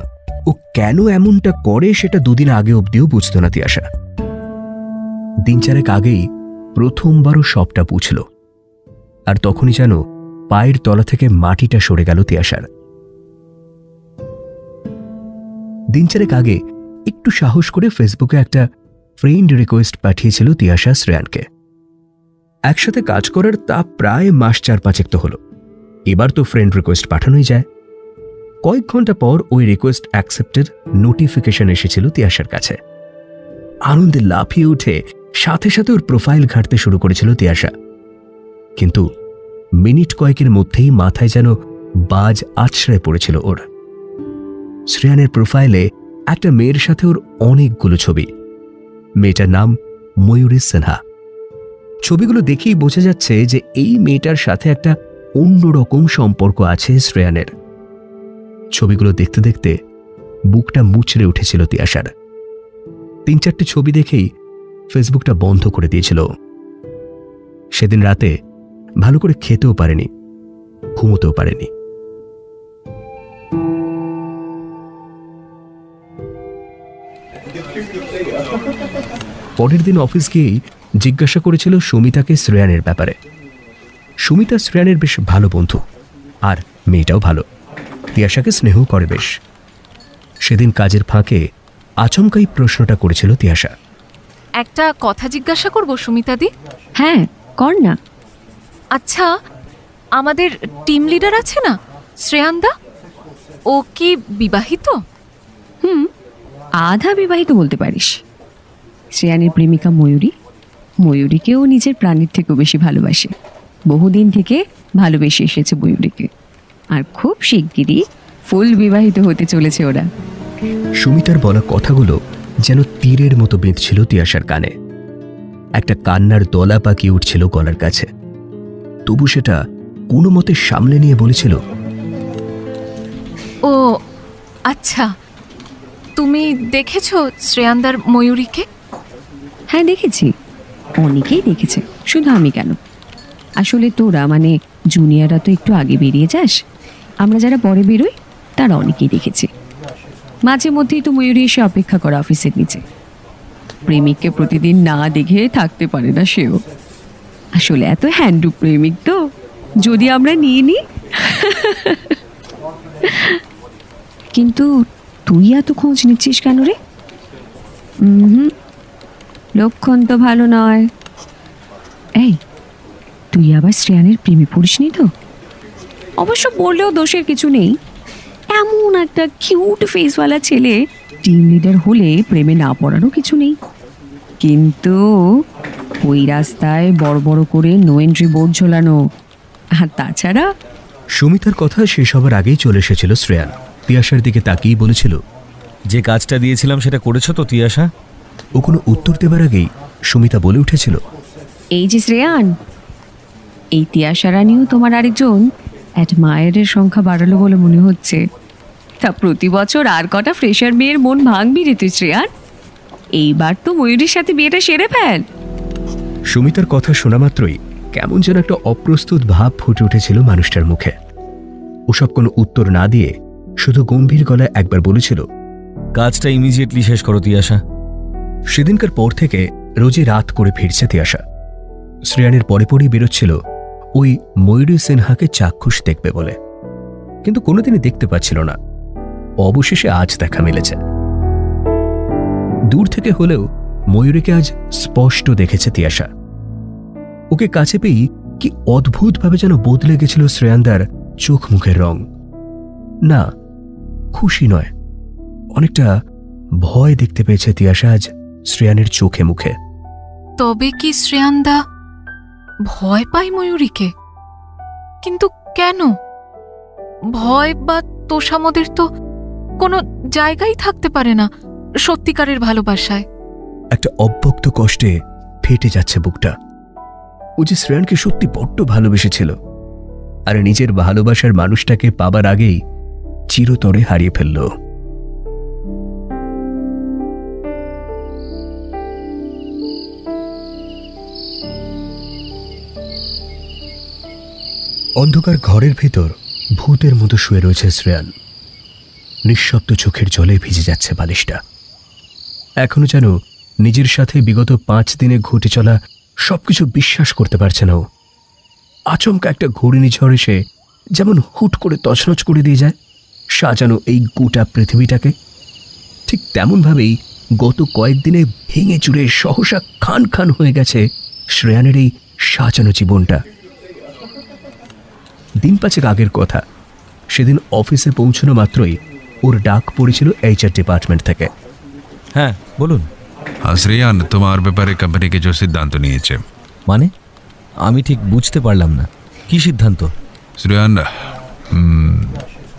ও কেন এমনটা করে সেটা দুদিন আগে অবধিও বুঝতো না তিয়াশা। দিন চারেক আগেই প্রথমবারও সবটা বুঝল, আর তখনই যেন পায়ের তলা থেকে মাটিটা সরে গেল তিয়াশার। দিন চারেক আগে একটু সাহস করে ফেসবুকে একটা ফ্রেন্ড রিকোয়েস্ট পাঠিয়েছিল তিয়াশা শ্রেয়ানকে। একসাথে কাজ করার তা প্রায় মাস 4-5 তো হলো। এবার তো ফ্রেন্ড রিকোয়েস্ট পাঠানোই যায়। কয়েক ঘন্টা পর ওই রিকোয়েস্ট অ্যাকসেপ্টের নোটিফিকেশন এসেছিল তিয়াশার কাছে। আনন্দে লাফিয়ে উঠে সাথে সাথে ওর প্রোফাইল ঘাঁটতে শুরু করেছিল তিয়াশা। কিন্তু মিনিট কয়েকের মধ্যেই মাথায় যেন বাজ আছড়ে পড়েছিল ওর। শ্রেয়ানের প্রোফাইলে একটা মেয়ের সাথে ওর অনেকগুলো ছবি। মেয়েটার নাম ময়ূরী সিনহা। ছবিগুলো দেখেই বোঝা যাচ্ছে যে এই মেয়েটার সাথে একটা অন্যরকম সম্পর্ক আছে শ্রেয়ানের। ছবিগুলো দেখতে দেখতে বুকটা মুচড়ে উঠেছিল তিয়াশার। 3-4টে ছবি দেখেই ফেসবুকটা বন্ধ করে দিয়েছিল। সেদিন রাতে ভালো করে খেতেও পারেনি, ঘুমোতেও পারেনি। পরের দিন অফিস গিয়েই জিজ্ঞাসা করেছিল সুমিতাকে শ্রেয়ানের ব্যাপারে। সুমিতা শ্রেয়ানের বেশ ভালো বন্ধু, আর মেয়েটাও ভালো, তিয়াশাকে স্নেহ করে বেশ। সেদিন কাজের ফাঁকে আচমকাই প্রশ্নটা করেছিল তিয়াশা। একটা কথা জিজ্ঞাসা করব সুমিতাদি? হ্যাঁ, কর না। আচ্ছা, আমাদের টিম লিডার আছে না শ্রেয়ানদা, ও কি বিবাহিত? আধা বিবাহিত বলতে পারিস। শ্রেয়ানের প্রেমিকা ময়ূরী, ময়ূরীকেও নিজের প্রাণের থেকেও বেশি ভালোবাসে। বহুদিন থেকে ভালোবেসে এসেছে ময়ূরীকে, আর খুব শিগগিরই ফুল বিবাহিত হতে চলেছে ওরা। সুমিতার বলা কথাগুলো যেন তীরের মতো বেঁধছিল তিয়াশার কানে। একটা কান্নার দলা পাকিয়ে উঠছিল গলার কাছে। তবু সেটা কোনো মতে সামলে নিয়ে বলেছিল, ও আচ্ছা, তুমি দেখেছো শ্রেয়ানদার ময়ূরীকে? হ্যাঁ দেখেছি, অনেকেই দেখেছে, শুধু আমি কেন। আসলে তোরা মানে জুনিয়ররা তো একটু আগে বেরিয়ে যাস, আমরা যারা পরে বেরোই তারা অনেকেই দেখেছি। মাঝে মধ্যেই তো ময়ূরী এসে অপেক্ষা করা অফিসের নিচে। প্রেমিককে প্রতিদিন না দেখে থাকতে পারে না সেও। আসলে এত হ্যান্ডু প্রেমিক তো, যদি আমরা নিয়ে নিই। কিন্তু তুই এত খোঁজ নিচ্ছিস কেন রে? লক্ষণ তো ভালো নয়। এই, তুই আবার শ্রেয়ানের প্রেমে পড়িসনি তো? অবশ্য বললেও দোষের কিছু নেই। এমন একটা কিউট ফেসওয়ালা ছেলে টিম লিডার হলে প্রেমে না পড়ারও কিছু নেই। কিন্তু ওই রাস্তায় বড় বড় করে নো এন্ট্রি বোর্ড ঝোলানো, আর তাছাড়া। সুমিতার কথা শেষ হবার আগেই চলে এসেছিল শ্রেয়ান। তিয়াশার দিকে তাকিয়েই বলেছিল, যে কাজটা দিয়েছিলাম সেটা করেছো তো তিয়াশা? ও কোনো উত্তর দেবার আগেই সুমিতা বলে উঠেছিল, এই যে শ্রেয়ান, এই তিয়াশা রানীও তোমার আরেকজন অ্যাডমায়ারের সংখ্যা বাড়ালো বলে মনে হচ্ছে। তা প্রতি বছর আর কটা ফ্রেশার মেয়ের মন ভাঙবি রে তুই শ্রেয়ান? এইবার তো ময়ূরীর সাথে বিয়েটা সেরে ফেল। সুমিতার কথা শোনা মাত্রই কেমন যেন একটা অপ্রস্তুত ভাব ফুটে উঠেছিল মানুষটার মুখে। ওসব কোনো উত্তর না দিয়ে শুধু গম্ভীর গলায় একবার বলেছিল, কাজটা ইমিডিয়েটলি শেষ করো তিয়াশা। সেদিনকার পর থেকে রোজই রাত করে ফিরছে তিয়াশা। শ্রেয়ানের পরে পরেই বেরোচ্ছিল ওই ময়ূরী সিনহাকে চাক্ষুষ দেখবে বলে, কিন্তু কোনোদিনই দেখতে পাচ্ছিল না। অবশেষে আজ দেখা মিলেছে। দূর থেকে হলেও ময়ূরীকে আজ স্পষ্ট দেখেছে তিয়াশা। ওকে কাছে পেয়েই কি অদ্ভুতভাবে যেন বদলে গেছিল শ্রেয়ানদার চোখ মুখের রং। না, খুশি নয়, অনেকটা ভয় দেখতে পেয়েছে তিয়াশা আজ শ্রেয়ানের চোখে মুখে। তবে কি শ্রেয়ানদা ভয় পায় ময়ূরীকে? কিন্তু কেন? ভয় বা তোষামোদের তো কোনো জায়গায় থাকতে পারে না সত্যিকারের ভালোবাসায়। একটা অব্যক্ত কষ্টে ফেটে যাচ্ছে বুকটা। ও যে শ্রেয়ানকে সত্যি বড্ড ভালোবেসেছিল, আর নিজের ভালোবাসার মানুষটাকে পাবার আগেই চিরতরে হারিয়ে ফেলল। অন্ধকার ঘরের ভেতর ভূতের মতো শুয়ে রয়েছে শ্রেয়ান। নিঃশব্দ চোখের জলে ভিজে যাচ্ছে বালিশটা। এখনো যেন নিজের সাথে বিগত 5 দিনে ঘটে চলা সবকিছু বিশ্বাস করতে পারছে না ও। আচমকা একটা ঘূর্ণিঝড় এসে যেমন হুট করে তছনছ করে দিয়ে যায় সাজানো এই গোটা পৃথিবীটাকে, ঠিক তেমনভাবেই গত কয়েকদিনে ভেঙে চুরে সহসা খান খান হয়ে গেছে শ্রেয়ানের এই সাজানো জীবনটা। দিন 5 আগের কথা, সেদিন অফিসে পৌঁছানো মাত্রই ওর ডাক পড়েছিল HR ডিপার্টমেন্ট থেকে। হ্যাঁ বলুন। শ্রেয়ান, তোমার ব্যাপারে কোম্পানি কিছু সিদ্ধান্ত নিয়েছে। মানে? আমি ঠিক বুঝতে পারলাম না, কি সিদ্ধান্ত? শ্রেয়ান,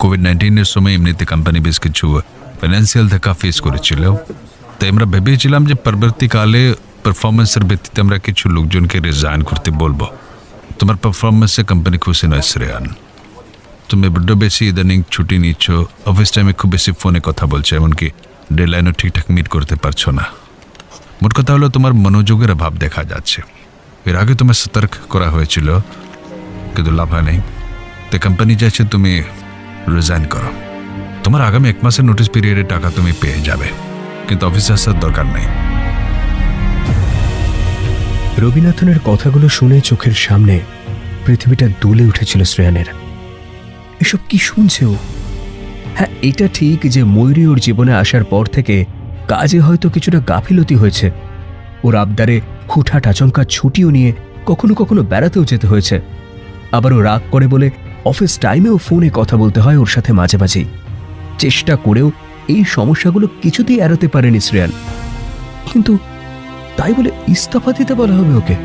কোভিড-19-এর সময় এমনিতে কোম্পানি বেশ কিছু ফাইন্যান্সিয়াল ধাক্কা ফেস করেছিল। তাই আমরা ভেবেছিলাম যে পরবর্তীকালে পারফরমেন্সের ভিত্তিতে আমরা কিছু লোকজনকে রিজাইন করতে বলবো। তোমার পারফরমেন্সে কোম্পানি খুশি নয় শ্রেয়ান। তুমি বড্ড বেশি ইদানিং ছুটি নিচ্ছ, অফিস টাইমে খুব বেশি ফোনে কথা বলছো, এমনকি ডেডলাইনও ঠিকঠাক মিট করতে পারছো না। মোট কথা হলো তোমার মনোযোগের অভাব দেখা যাচ্ছে। এর আগে তোমার সতর্ক করা হয়েছিল, কিন্তু লাভ হয় নাই। তাই কোম্পানি চাইছে তুমি রিজাইন করো। তোমার আগামী 1 মাসের নোটিস পিরিয়ডের টাকা তুমি পেয়ে যাবে। কিন্তু অফিসে আসার দরকার নেই। রবিনাথনের কথাগুলো শুনে চোখের সামনে পৃথিবীটা দুলে উঠেছিল শ্রেয়ানের। এসব কি শুনছে ও? হ্যাঁ, এটা ঠিক যে ময়ূরী ওর জীবনে আসার পর থেকে কাজে হয়তো কিছুটা গাফিলতি হয়েছে। ওর আবদারে হুটহাট আচমকা ছুটিও নিয়ে কখনো কখনো বেড়াতেও যেতে হয়েছে। আবারও রাগ করে বলে অফিস টাইমেও ফোনে কথা বলতে হয় ওর সাথে মাঝে মাঝেই। চেষ্টা করেও এই সমস্যাগুলো কিছুতেই এড়াতে পারেনি শ্রেয়ান। কিন্তু তাই বলে ইস্তফা দিতে বলা হবে ওকে?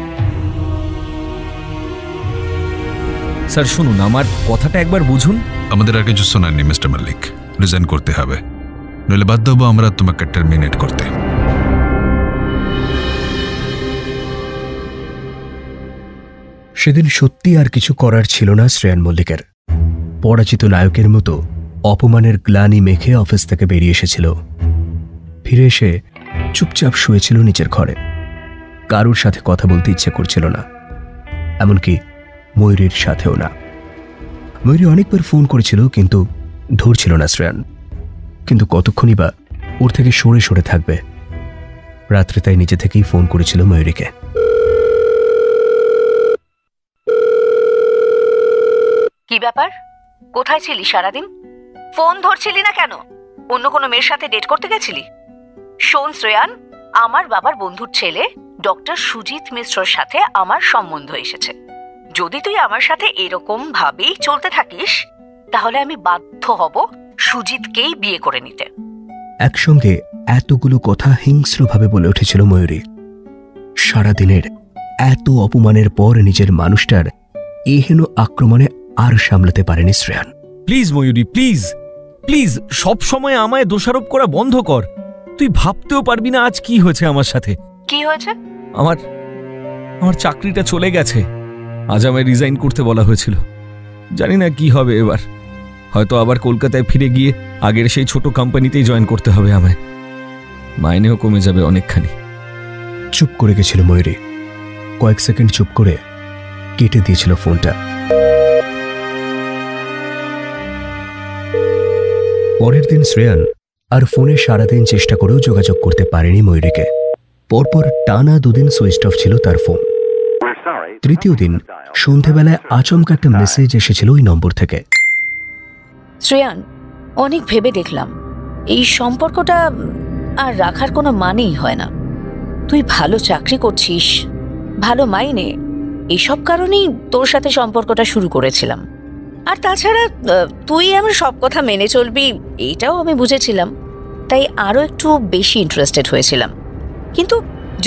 স্যার শুনুন, আমার কথাটা একবার বুঝুন। আমাদের আর কিছু শোনাননি মিস্টার মল্লিক, রিজাইন করতে হবে, নইলে বাধ্য হবো আমরা তোমাকে টার্মিনেট করতে। সেদিন সত্যি আর কিছু করার ছিল না শ্রেয়ান মল্লিকের। পরাজিত নায়কের মতো অপমানের গ্লানি মেখে অফিস থেকে বেরিয়ে এসেছিল। ফিরে এসে চুপচাপ শুয়েছিল নিজের ঘরে। কারোর সাথে কথা বলতে ইচ্ছে করছিল না, এমনকি ময়ূরীর সাথেও না। ময়ূরী অনেকবার ফোন করেছিল কিন্তু ধরছিল না শ্রেয়ান। কিন্তু কতক্ষণই বা ওর থেকে সরে সরে থাকবে। রাত্রে তাই নিজে থেকেই ফোন করেছিল ময়ূরীকে। কি ব্যাপার, কোথায় ছিলি সারাদিন? ফোন ধরছিলি না কেন? অন্য কোনো মেয়ের সাথে ডেট করতে গেছিলি? শোন শ্রেয়ান, আমার বাবার বন্ধুর ছেলে ডক্টর সুজিত মিশ্রর সাথে আমার সম্বন্ধ এসেছে। যদি তুই আমার সাথে এরকম ভাবেই চলতে থাকিস তাহলে আমি বাধ্য হব সুজিতকেই বিয়ে করে নিতে। একসঙ্গে এতগুলো কথা হিংস্রভাবে বলে উঠেছিল ময়ূরী। সারাদিনের এত অপমানের পর নিজের মানুষটার এহেন আক্রমণে আর সামলাতে পারেনি Shreyan. Please Mayuri, please please, সব সময় আমায় দোষারোপ করা বন্ধ কর। তুই ভাবতেও পারবি না আজ কি হয়েছে আমার সাথে। কি হয়েছে? আমার চাকরিটা চলে গেছে। আজ আমায় রিজাইন করতে বলা হয়েছিল। জানি না কি হবে এবার। হয়তো আবার কলকাতায় ফিরে গিয়ে আগের সেই ছোট কোম্পানিতেই জয়েন করতে হবে আমায়। মাইনেও কমে যাবে অনেকখানি। চুপ করে গেছিল ময়ূরী। কয়েক সেকেন্ড চুপ করে কেটে দিয়েছিল ফোনটা। পরের দিন শ্রেয়ান আর ফোনে সারাদিন চেষ্টা করেও যোগাযোগ করতে পারেনি ময়ূরীকে। পরপর টানা দুদিন সুইচ অফ ছিল তার ফোন। তৃতীয় দিন সন্ধেবেলায় আচমকা একটা মেসেজ এসেছিল ওই নম্বর থেকে। শ্রেয়ান, অনেক ভেবে দেখলাম এই সম্পর্কটা আর রাখার কোনো মানেই হয় না। তুই ভালো চাকরি করছিস, ভালো মাইনে, এসব কারণেই তোর সাথে সম্পর্কটা শুরু করেছিলাম। আর তাছাড়া তুই আমার সব কথা মেনে চলবি এইটাও আমি বুঝেছিলাম, তাই আরও একটু বেশি ইন্টারেস্টেড হয়েছিলাম। কিন্তু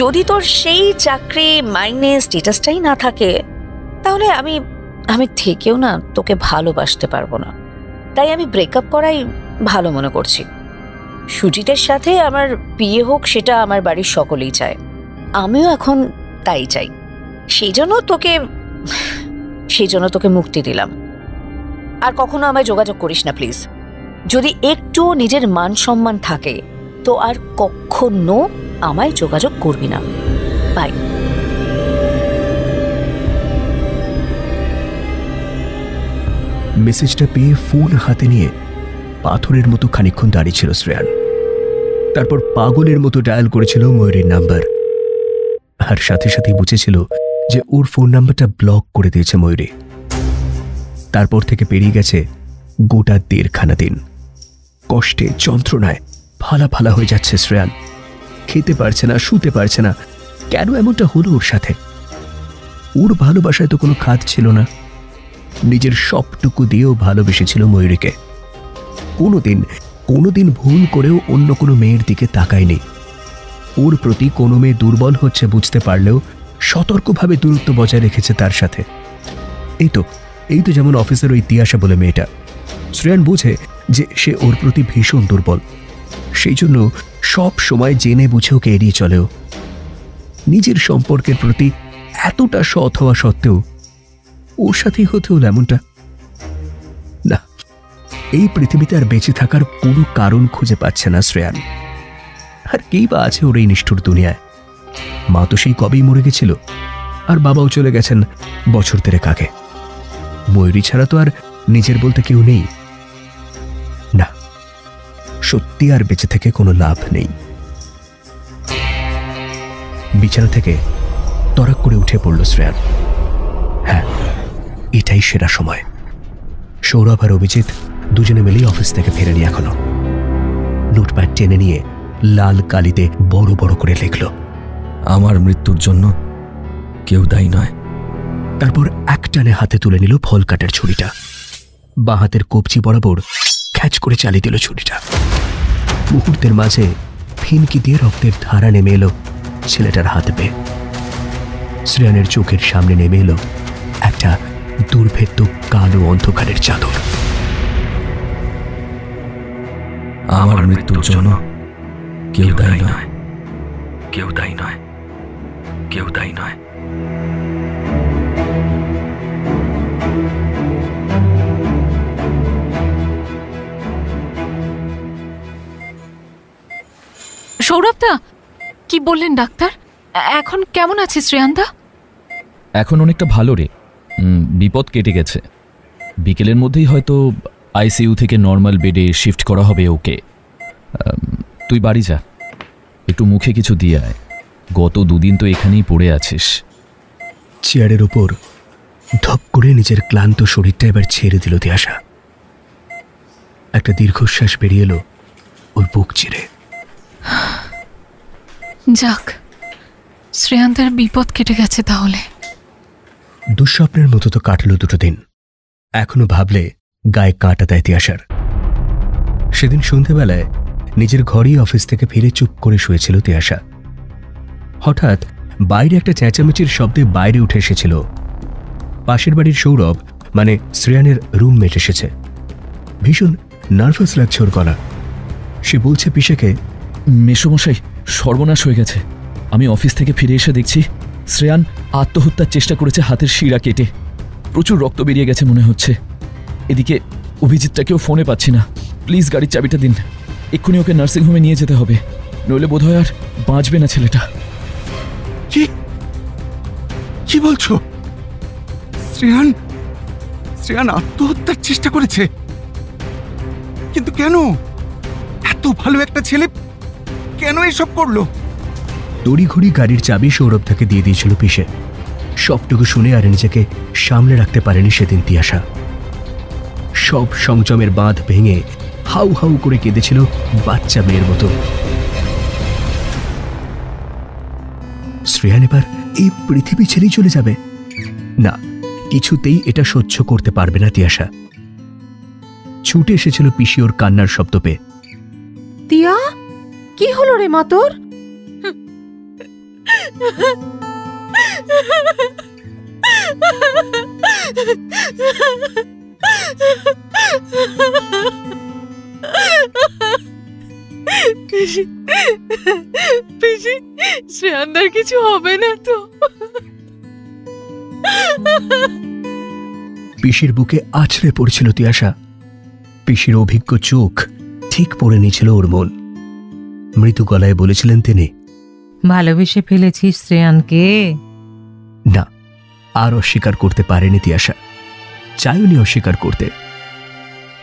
যদি তোর সেই চাকরি, মাইনে, স্ট্যাটাসটাই না থাকে তাহলে আমি থেকেও না তোকে ভালোবাসতে পারবো না। তাই আমি ব্রেকআপ করাই ভালো মনে করছি। সুজিতের সাথে আমার বিয়ে হোক, সেটা আমার বাড়ির সকলেই চায়, আমিও এখন তাই চাই। সেই জন্য তোকে মুক্তি দিলাম। আর কখনো আমায় যোগাযোগ করিস না প্লিজ। যদি একটু নিজের মান সম্মান থাকে তো আর কখনো আমায় যোগাযোগ করবি না। বাই। মেসেজটা পেয়ে ফোন হাতে নিয়ে পাথরের মতো খানিকক্ষণ দাঁড়িয়ে ছিল শ্রেয়ান। তারপর পাগলের মতো ডায়াল করেছিল ময়ূরীর নাম্বার। আর সাথে সাথে বুঝেছিল যে ওর ফোন নাম্বারটা ব্লক করে দিয়েছে ময়ূরী। তারপর থেকে পেরিয়ে গেছে গোটা 1.5 দিন। কষ্টে, যন্ত্রণায় ফালা ফালা হয়ে যাচ্ছে শ্রেয়ান। খেতে পারছে না, শুতে পারছে না। কেন এমনটা হলো ওর সাথে? ওর ভালোবাসায় তো কোনো খাদ ছিল না। নিজের সবটুকু দিয়েও ভালোবেসেছিল ময়ূরীকে। কোনোদিন ভুল করেও অন্য কোনো মেয়ের দিকে তাকায়নি। ওর প্রতি কোনো মেয়ে দুর্বল হচ্ছে বুঝতে পারলেও সতর্কভাবে দূরত্ব বজায় রেখেছে তার সাথে। এই তো যেমন অফিসের ওই তিয়াশা বলে মেয়েটা। শ্রেয়ান বুঝে যে সে ওর প্রতি ভীষণ দুর্বল, সেই জন্য সব সময় জেনে বুঝে ওকে এড়িয়ে চলেও। নিজের সম্পর্কের প্রতি এতটা সৎ হওয়া সত্ত্বেও ওর সাথেই হতে হলো এমনটা। না, এই পৃথিবীতে আর বেঁচে থাকার কোনো কারণ খুঁজে পাচ্ছে না শ্রেয়ান। আর কেই বা আছে ওর এই নিষ্ঠুর দুনিয়ায়? মা তো সেই কবেই মরে গেছিল, আর বাবাও চলে গেছেন বছর 3 আগে। ময়ূরী ছাড়া তো আর নিজের বলতে কেউ নেই। না, সত্যি আর বেঁচে থেকে কোনো লাভ নেই। বিছানা থেকে তরাক করে উঠে পড়ল শ্রেয়ান। হ্যাঁ, এটাই সেরা সময়। সৌরভ আর অভিজিৎ দুজনে মিলেই অফিস থেকে ফেরেনি এখনো। নোটপ্যাড টেনে নিয়ে লাল কালিতে বড় বড় করে লিখল, আমার মৃত্যুর জন্য কেউ দায়ী নয়। তারপর একটানে হাতে তুলে নিল ফল কাটার ছুরিটা। বাঁ হাতের কবজি বরাবর খ্যাচ করে চালিয়ে দিল ছুরিটা। মুহূর্তের মাঝে ফিনকি দিয়ে রক্তের ধারা নেমে এলো ছেলেটার হাত বেয়ে। শ্রেয়ানের চোখের সামনে নেমে এলো একটা দুর্ভেদ্য কালো অন্ধকারের চাদর। আমার মৃত্যুর জন্য কেউ দায়ী নয়, কেউ দায়ী নয়, কেউ দায়ী নয়। সৌরভদা, কি বললেন ডাক্তার? এখন কেমন আছে শ্রেয়ানদা? এখন অনেকটা ভালো রে, বিপদ কেটে গেছে। বিকেলের মধ্যেই হয়তো আইসিইউ থেকে নর্মাল বেডে শিফট করা হবে ওকে। তুই বাড়ি যা, একটু মুখে কিছু দিয়ে আয়। গত দুদিন তো এখানেই পড়ে আছিস। চেয়ারের ওপর ধপ করে নিজের ক্লান্ত শরীরটা এবার ছেড়ে দিল তিয়াশা। একটা দীর্ঘশ্বাস বেরিয়ে এলো ওর বুক চিরে। যাক, শ্রেয়ানদার বিপদ কেটে গেছে তাহলে। দুঃস্বপ্নের মতো তো কাটলো দুটো দিন। এখনো ভাবলে গায়ে কাঁটা দেয় তিয়াশার। সেদিন সন্ধেবেলায় নিজের ঘরেই অফিস থেকে ফিরে চুপ করে শুয়েছিল তিয়াশা। হঠাৎ বাইরে একটা চেঁচামেচির শব্দে বাইরে উঠে এসেছিল। পাশের বাড়ির সৌরভ, মানে শ্রেয়ানের রুমমেট এসেছে। ভীষণ নার্ভাস লাগছে ওর গলা। সে বলছে পিসেকে, মেসোমশাই, সর্বনাশ হয়ে গেছে। আমি অফিস থেকে ফিরে এসে দেখছি শ্রেয়ান আত্মহত্যার চেষ্টা করেছে হাতের শিরা কেটে। প্রচুর রক্ত বেরিয়ে গেছে মনে হচ্ছে। এদিকে অভিজিৎটাকেও ফোনে পাচ্ছি না। প্লিজ গাড়ির চাবিটা দিন, এক্ষুনি ওকে নার্সিংহোমে নিয়ে যেতে হবে, নইলে বোধহয় আর বাঁচবে না ছেলেটা। কি বলছো? শ্রেয়ান আত্মহত্যার চেষ্টা করেছে? কিন্তু কেন? এত ভালো একটা ছেলে কেন এসব করলো? তড়িঘড়ি গাড়ির চাবি সৌরভ তাকে দিয়ে দিয়েছিল পিসে। সবটুকু শুনে আর নিজেকে সামলে রাখতে পারেনি সেদিন তিয়াশা। সব সংযমের বাঁধ ভেঙে হাউ হাউ করে কেঁদেছিল বাচ্চা মেয়ের মতো। শ্রেয়ান এবার এই পৃথিবী ছেড়েই চলে যাবে? না, কিছুতেই এটা সহ্য করতে পারবে না তিয়াশা। ছুটে এসেছিল পিসি ওর কান্নার শব্দ পেয়ে। তিয়া, কি হলো রে মা তোর? পিসি, শ্রেয়ানদার কিছু হবে না তো? পিসির বুকে আছড়ে পড়ছিল তিয়াশা। পিসির অভিজ্ঞ চোখ ঠিক পড়ে নিয়েছিল ওর মন। মৃদু গলায় বলেছিলেন তিনি, ভালোবেসে ফেলেছিস শ্রেয়ানকে? না, আর অস্বীকার করতে পারেনি তিয়াশা। চাইনি অস্বীকার করতে।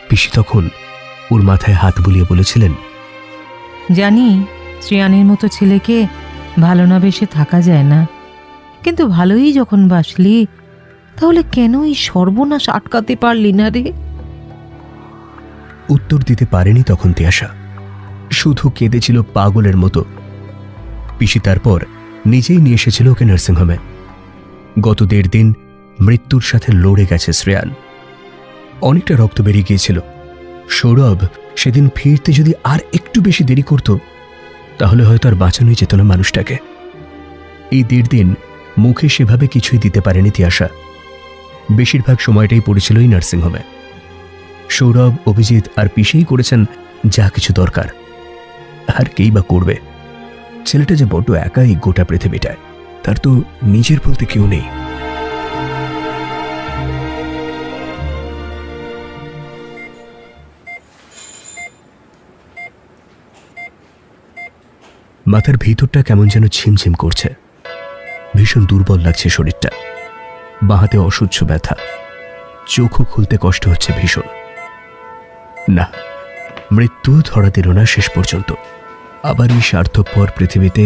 পিসি তখন ওর মাথায় হাত বুলিয়ে বলেছিলেন, জানি শ্রেয়ানের মতো ছেলেকে ভালো না বেশে থাকা যায় না, কিন্তু ভালোই যখন বাসলি তাহলে কেন এই সর্বনাশ আটকাতে পারলি না রে? উত্তর দিতে পারেনি তখন তিয়াশা। শুধু কেঁদেছিল পাগলের মতো। পিসি তারপর নিজেই নিয়ে এসেছিল ওকে নার্সিংহোমে। গত 1.5 দিন মৃত্যুর সাথে লড়ে গেছে শ্রেয়ান। অনেকটা রক্ত বেরিয়ে গিয়েছিল। সৌরভ সেদিন ফিরতে যদি আর একটু বেশি দেরি করত তাহলে হয়তো আর বাঁচানোই যেত না মানুষটাকে। এই 1.5 দিন মুখে সেভাবে কিছুই দিতে পারেনি তিয়াশা। বেশিরভাগ সময়টাই পড়েছিল এই নার্সিংহোমে। সৌরভ, অভিজিৎ আর পিসেই করেছেন যা কিছু দরকার। আর কেই বা করবে? ছেলেটা যে বড্ড একাই গোটা পৃথিবীটায়। তার তো নিজের বলতে কেউ নেই। মাথার ভিতরটা কেমন যেন ঝিমঝিম করছে। ভীষণ দুর্বল লাগছে শরীরটা। বাঁ হাতে অসহ্য ব্যথা। চোখও খুলতে কষ্ট হচ্ছে ভীষণ। না, মৃত্যু ধরা দিল না শেষ পর্যন্ত। আবার এই স্বার্থপর পৃথিবীতে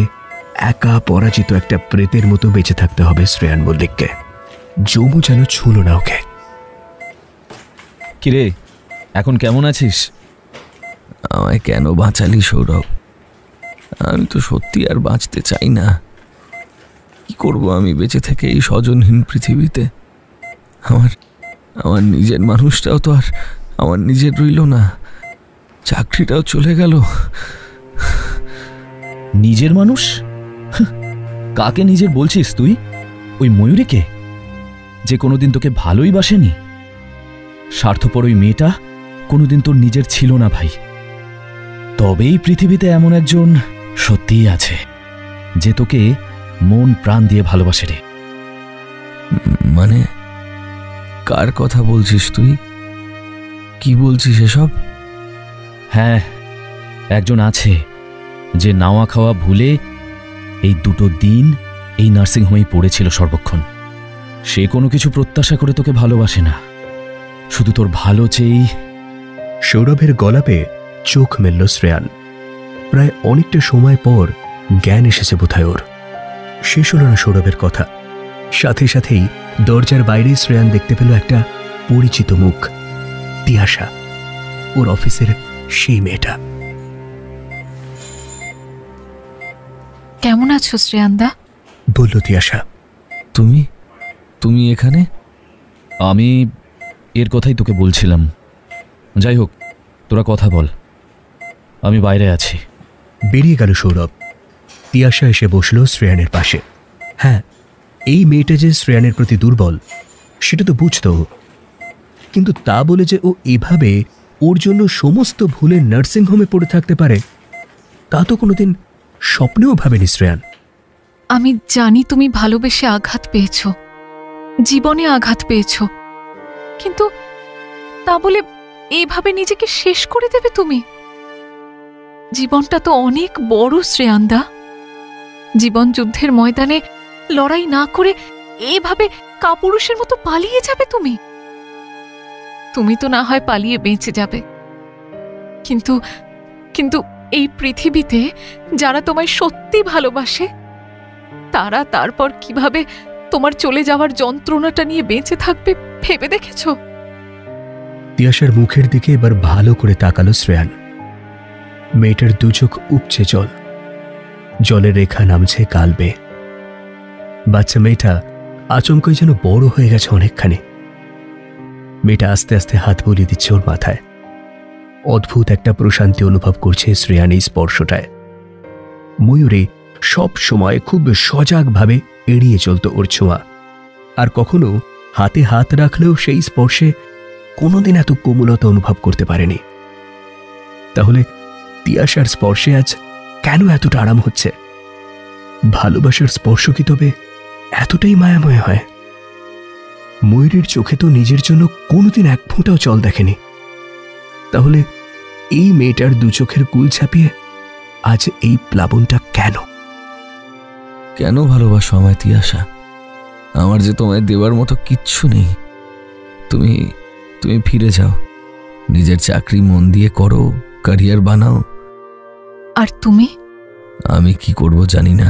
একা পরাজিত একটা প্রেতের মতো বেঁচে থাকতে হবে শ্রেয়ান মল্লিককে। যমু যেন ছুঁলো না ওকে। কিরে, এখন কেমন আছিস? আমায় কেন বাঁচালি সৌরভ? আমি তো সত্যি আর বাঁচতে চাই না। কি করব আমি বেঁচে থেকে এই স্বজনহীন পৃথিবীতে? আমার নিজের মানুষটাও তো আর আমার নিজের রইল না, চাকরিটাও চলে গেল। নিজের মানুষ? কাকে নিজের বলছিস তুই? ওই ময়ূরীকে, যে কোনোদিন তোকে ভালোই বাসেনি? স্বার্থপর ওই মেয়েটা কোনোদিন তোর নিজের ছিল না ভাই। তবেই পৃথিবীতে এমন একজন সত্যিই আছে যে তোকে মন প্রাণ দিয়ে ভালোবাসে রে। মানে কার কথা বলছিস তুই? কি বলছিস এসব? হ্যাঁ, একজন আছে যে নাওয়া খাওয়া ভুলে এই 2 দিন এই নার্সিংহোমেই পড়েছিল সর্বক্ষণ। সে কোনো কিছু প্রত্যাশা করে তোকে ভালোবাসে না, শুধু তোর ভালো চেয়েই। সৌরভের গলাপে চোখ মেলল শ্রেয়ান। প্রায় অনেকটা সময় পর জ্ঞান এসেছে বোধহয় ওর। শেষ হল না সৌরভের কথা। সাথে সাথেই দরজার বাইরে শ্রেয়ান দেখতে পেল একটা পরিচিত মুখ, তিয়াশা, ওর অফিসের সেই মেয়েটা। কেমন আছো শ্রেয়ানদা? বলল তিয়াশা। তুমি এখানে? আমি এর কথাই তোকে বলছিলাম। যাই হোক, তোরা কথা বল, আমি বাইরে আছি। বেরিয়ে গেল সৌরভ। তিয়াশা এসে বসল শ্রেয়ানের পাশে। হ্যাঁ, এই মেয়েটা যে শ্রেয়ানের প্রতি দুর্বল সেটা তো বুঝতো, কিন্তু তা বলে যে ও এভাবে ওর জন্য সমস্ত ভুলে নার্সিংহোমে পড়ে থাকতে পারে তা তো কোনোদিন স্বপ্নেও ভাবেনি শ্রেয়ান। আমি জানি তুমি ভালোবেসে আঘাত পেয়েছ, জীবনে আঘাত পেয়েছ, কিন্তু তা বলে এইভাবে নিজেকে শেষ করে দেবে তুমি? জীবনটা তো অনেক বড় শ্রেয়ানদা। জীবন যুদ্ধের ময়দানে লড়াই না করে এইভাবে কাপুরুষের মতো পালিয়ে যাবে তুমি? তুমি তো না হয় পালিয়ে বেঁচে যাবে, কিন্তু কিন্তু এই পৃথিবীতে যারা তোমায় সত্যি ভালোবাসে তারা তারপর কিভাবে তোমার চলে যাওয়ার যন্ত্রণাটা নিয়ে বেঁচে থাকবে ভেবে দেখেছো? তিয়াশার মুখের দিকে এবার ভালো করে তাকালো শ্রেয়ান। মেয়েটার 2 চোখ উপচে জল, জলের রেখা নামছে কালবে। বাচ্চা মেয়েটা আচমকাই যেন বড় হয়ে গেছে অনেকখানি। মেয়েটা আস্তে আস্তে হাত বুলিয়ে দিচ্ছে ওর মাথায়। অদ্ভুত একটা প্রশান্তি অনুভব করছে শ্রেয়ান এই স্পর্শটায়। ময়ূরী সব সময় খুব সজাগভাবে এড়িয়ে চলত ওর ছোঁয়া, আর কখনো হাতে হাত রাখলেও সেই স্পর্শে কোনোদিন এত কোমলতা অনুভব করতে পারেনি। তাহলে তিয়াশার স্পর্শে আজ কেন এতটা আরাম হচ্ছে? ভালোবাসার স্পর্শ কি তবে এতটাই মায়াময় হয়? ময়ূরীর চোখে তো নিজের জন্য কোনোদিন 1 ফোঁটাও জল দেখেনি। তাহলে এই মেয়েটার 2 চোখের কুল ছাপিয়ে আজ এই প্লাবনটা কেন? কেন ভালোবাসো আমায় তিয়াশা? আমার যে তোমায় দেওয়ার মতো কিচ্ছু নেই। তুমি ফিরে যাও, নিজের চাকরি মন দিয়ে করো, ক্যারিয়ার বানাও। আর তুমি? আমি কি করব জানি না।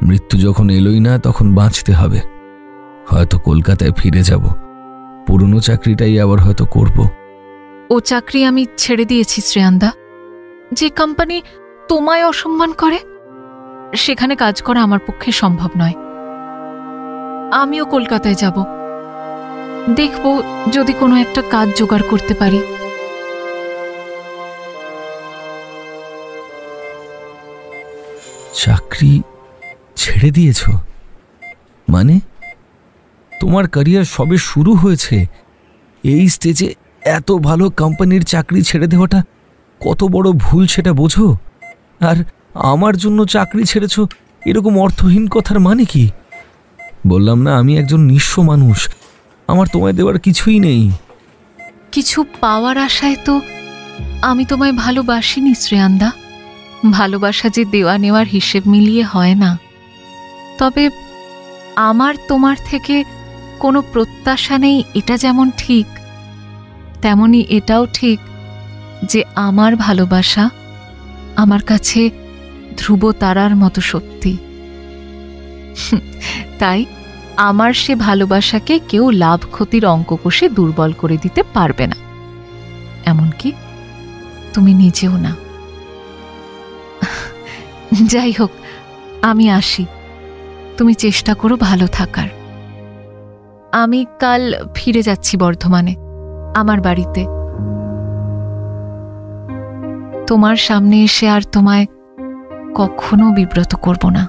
মৃত্যু যখন এলোই না তখন বাঁচতে হবে। হয়তো কলকাতায় ফিরে যাব, পুরনো চাকরিটাই আবার হয়তো করব। ও চাকরি আমি ছেড়ে দিয়েছি শ্রেয়ানদা। যে কোম্পানি তোমায় অসম্মান করে সেখানে কাজ করা আমার পক্ষে সম্ভব নয়। আমিও কলকাতায় যাব, দেখব যদি কোনো একটা কাজ জোগাড় করতে পারি। চাকরি ছেড়ে দিয়েছ মানে? তোমার ক্যারিয়ার সবে শুরু হয়েছে, এই স্টেজে এত ভালো কোম্পানির চাকরি ছেড়ে দেওয়াটা কত বড় ভুল সেটা বোঝো? আর আমার জন্য চাকরি ছেড়েছ, এরকম অর্থহীন কথার মানে কি? বললাম না আমি একজন নিঃস্ব মানুষ, আমার তোমায় দেওয়ার কিছুই নেই। কিছু পাওয়ার আশায় তো আমি তোমায় ভালোবাসিনি শ্রেয়ানদা। ভালোবাসা যে দেওয়া নেওয়ার হিসেব মিলিয়ে হয় না। তবে আমার তোমার থেকে কোনো প্রত্যাশা নেই এটা যেমন ঠিক, তেমনি এটাও ঠিক যে আমার ভালোবাসা আমার কাছে ধ্রুব তারার মতো সত্যি। তাই আমার সে ভালোবাসাকে কেউ লাভ ক্ষতির অঙ্ক কষে দুর্বল করে দিতে পারবে না, এমনকি তুমি নিজেও না। যাই হোক, আমি আসি। তুমি চেষ্টা করো ভালো থাকার। আমি কাল ফিরে যাচ্ছি বর্ধমানে, আমার বাড়িতে। তোমার সামনে এসে আর তোমায় কখনো বিব্রত করব না।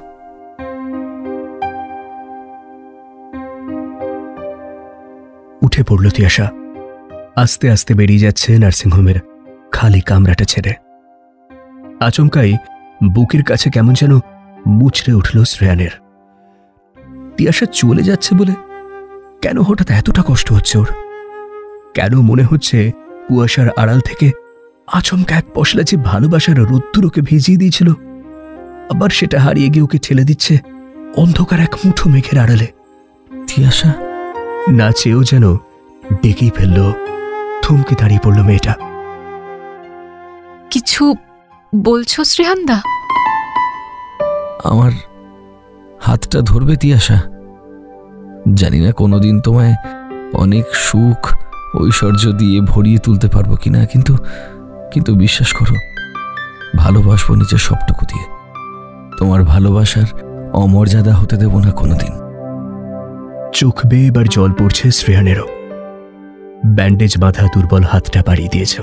উঠে পড়ল তিয়াশা। আস্তে আস্তে বেরিয়ে যাচ্ছে নার্সিংহোমের খালি কামরাটা ছেড়ে। আচমকাই বুকের কাছে কেমন যেন মুচড়ে উঠল শ্রেয়ানের। তিয়াশা চলে যাচ্ছে বলে কেন হঠাৎ এতটা কষ্ট হচ্ছে ওর? কেন মনে হচ্ছে কুয়াশার আড়াল থেকে আচমকা এক পশলা যে ভালোবাসার রোদ্দুর ওকে ভিজিয়ে দিয়েছিল, আবার সেটা হারিয়ে গিয়ে ওকে ঠেলে দিচ্ছে অন্ধকার এক মুঠো মেঘের আড়ালে। তিয়াশা না চেয়েও যেন ডেকেই ফেলল। থমকে দাঁড়িয়ে পড়ল মেয়েটা। কিছু বলছো শ্রেয়ানদা? আমার হাতটা ধরবে তিয়াশা? জানি না কোনোদিন তোমায় অনেক সুখ ঐশ্বর্য দিয়ে ভরিয়ে তুলতে পারবো কিনা, কিন্তু বিশ্বাস করো, ভালোবাসবো নিজের সবটুকু দিয়ে। তোমার ভালোবাসার অমর্যাদা হতে দেব না কোনোদিন। চোখ বেয়ে এবার জল পড়ছে শ্রেয়ানেরও। ব্যান্ডেজ বাঁধা দুর্বল হাতটা বাড়িয়ে দিয়েছ।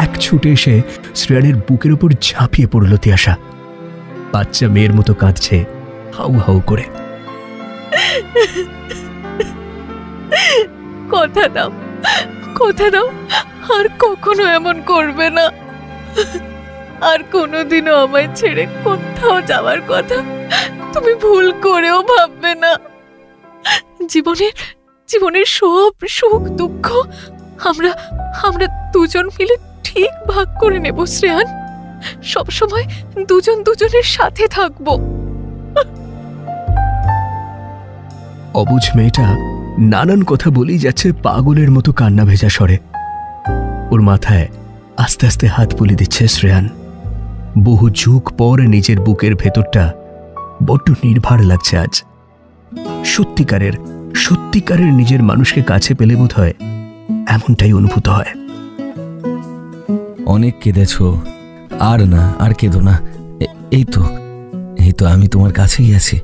এক ছুটে এসে শ্রেয়ানের বুকের উপর ঝাঁপিয়ে পড়ল তিয়াশা। বাচ্চা মেয়ের মতো কাঁদছে হাউ হাউ করে। কথা দাও, কথা দাও, আর কখনো এমন করবে না। আর কোনোদিনও আমায় ছেড়ে কোথাও যাওয়ার কথা তুমি ভুল করেও ভাববে না। জীবনের সব সুখ দুঃখ আমরা দুজন মিলে ঠিক ভাগ করে নেব শ্রেয়ান। সবসময় দুজন দুজনের সাথে থাকবো। অবুঝ মেয়েটা নানান কথা বলেই যাচ্ছে পাগলের মতো কান্না ভেজা স্বরে। ওর মাথায় আস্তে আস্তে হাত বুলিয়ে দিচ্ছে শ্রেয়ান। বহু যুগ পর নিজের বুকের ভেতরটা বড্ড নির্ভার লাগছে আজ। সত্যিকারের নিজের মানুষকে কাছে পেলে বোধ হয় এমনটাই অনুভূত হয়। অনেক কেঁদেছ, আর না, আর কেঁদো না। এই তো আমি তোমার কাছেই আছি।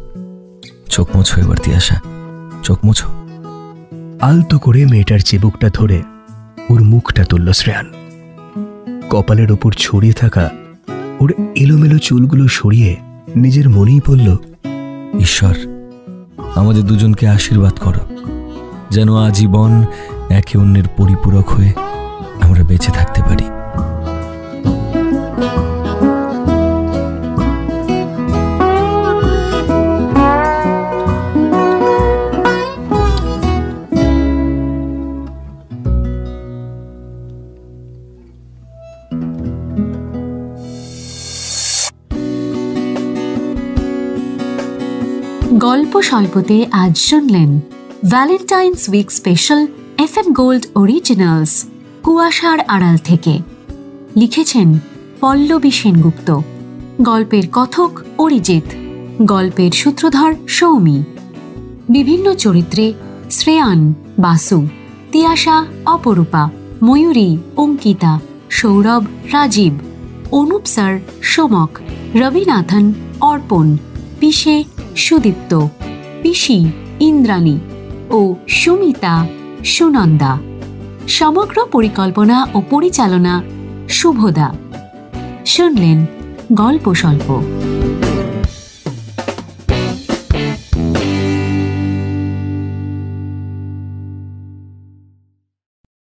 চোখ মোছো এবার তিয়াশা, চোখ মোছো। আলতো করে মেয়েটার চিবুকটা ধরে ওর মুখটা তুলল শ্রেয়ান। কপালের ওপর ছড়িয়ে থাকা ওর এলোমেলো চুলগুলো সরিয়ে নিজের মনেই বলল, ঈশ্বর আমাদের দুজনকে আশীর্বাদ করো, যেন আজীবন একে অন্যের পরিপূরক হয়ে আমরা বেঁচে থাকতে পারি। গল্প স্বল্পতে আজ শুনলেন Valentine's week special FM gold originals কুয়াশার আড়াল থেকে। লিখেছেন পল্লবী সেনগুপ্ত। গল্পের কথক অরিজিৎ। গল্পের সূত্রধর সৌমি। বিভিন্ন চরিত্রে শ্রেয়ান বাসু, তিয়াশা অপরূপা, ময়ূরী অঙ্কিতা, সৌরভ রাজীব, অনুপ স্যার সোমক, রবিনাথন অর্পণ, পিসে সুদীপ্ত, পিসি ইন্দ্রাণী ও সুমিতা সুনন্দা। সমগ্র পরিকল্পনা ও পরিচালনা শুভদা। শুনলেন গল্প স্বল্প।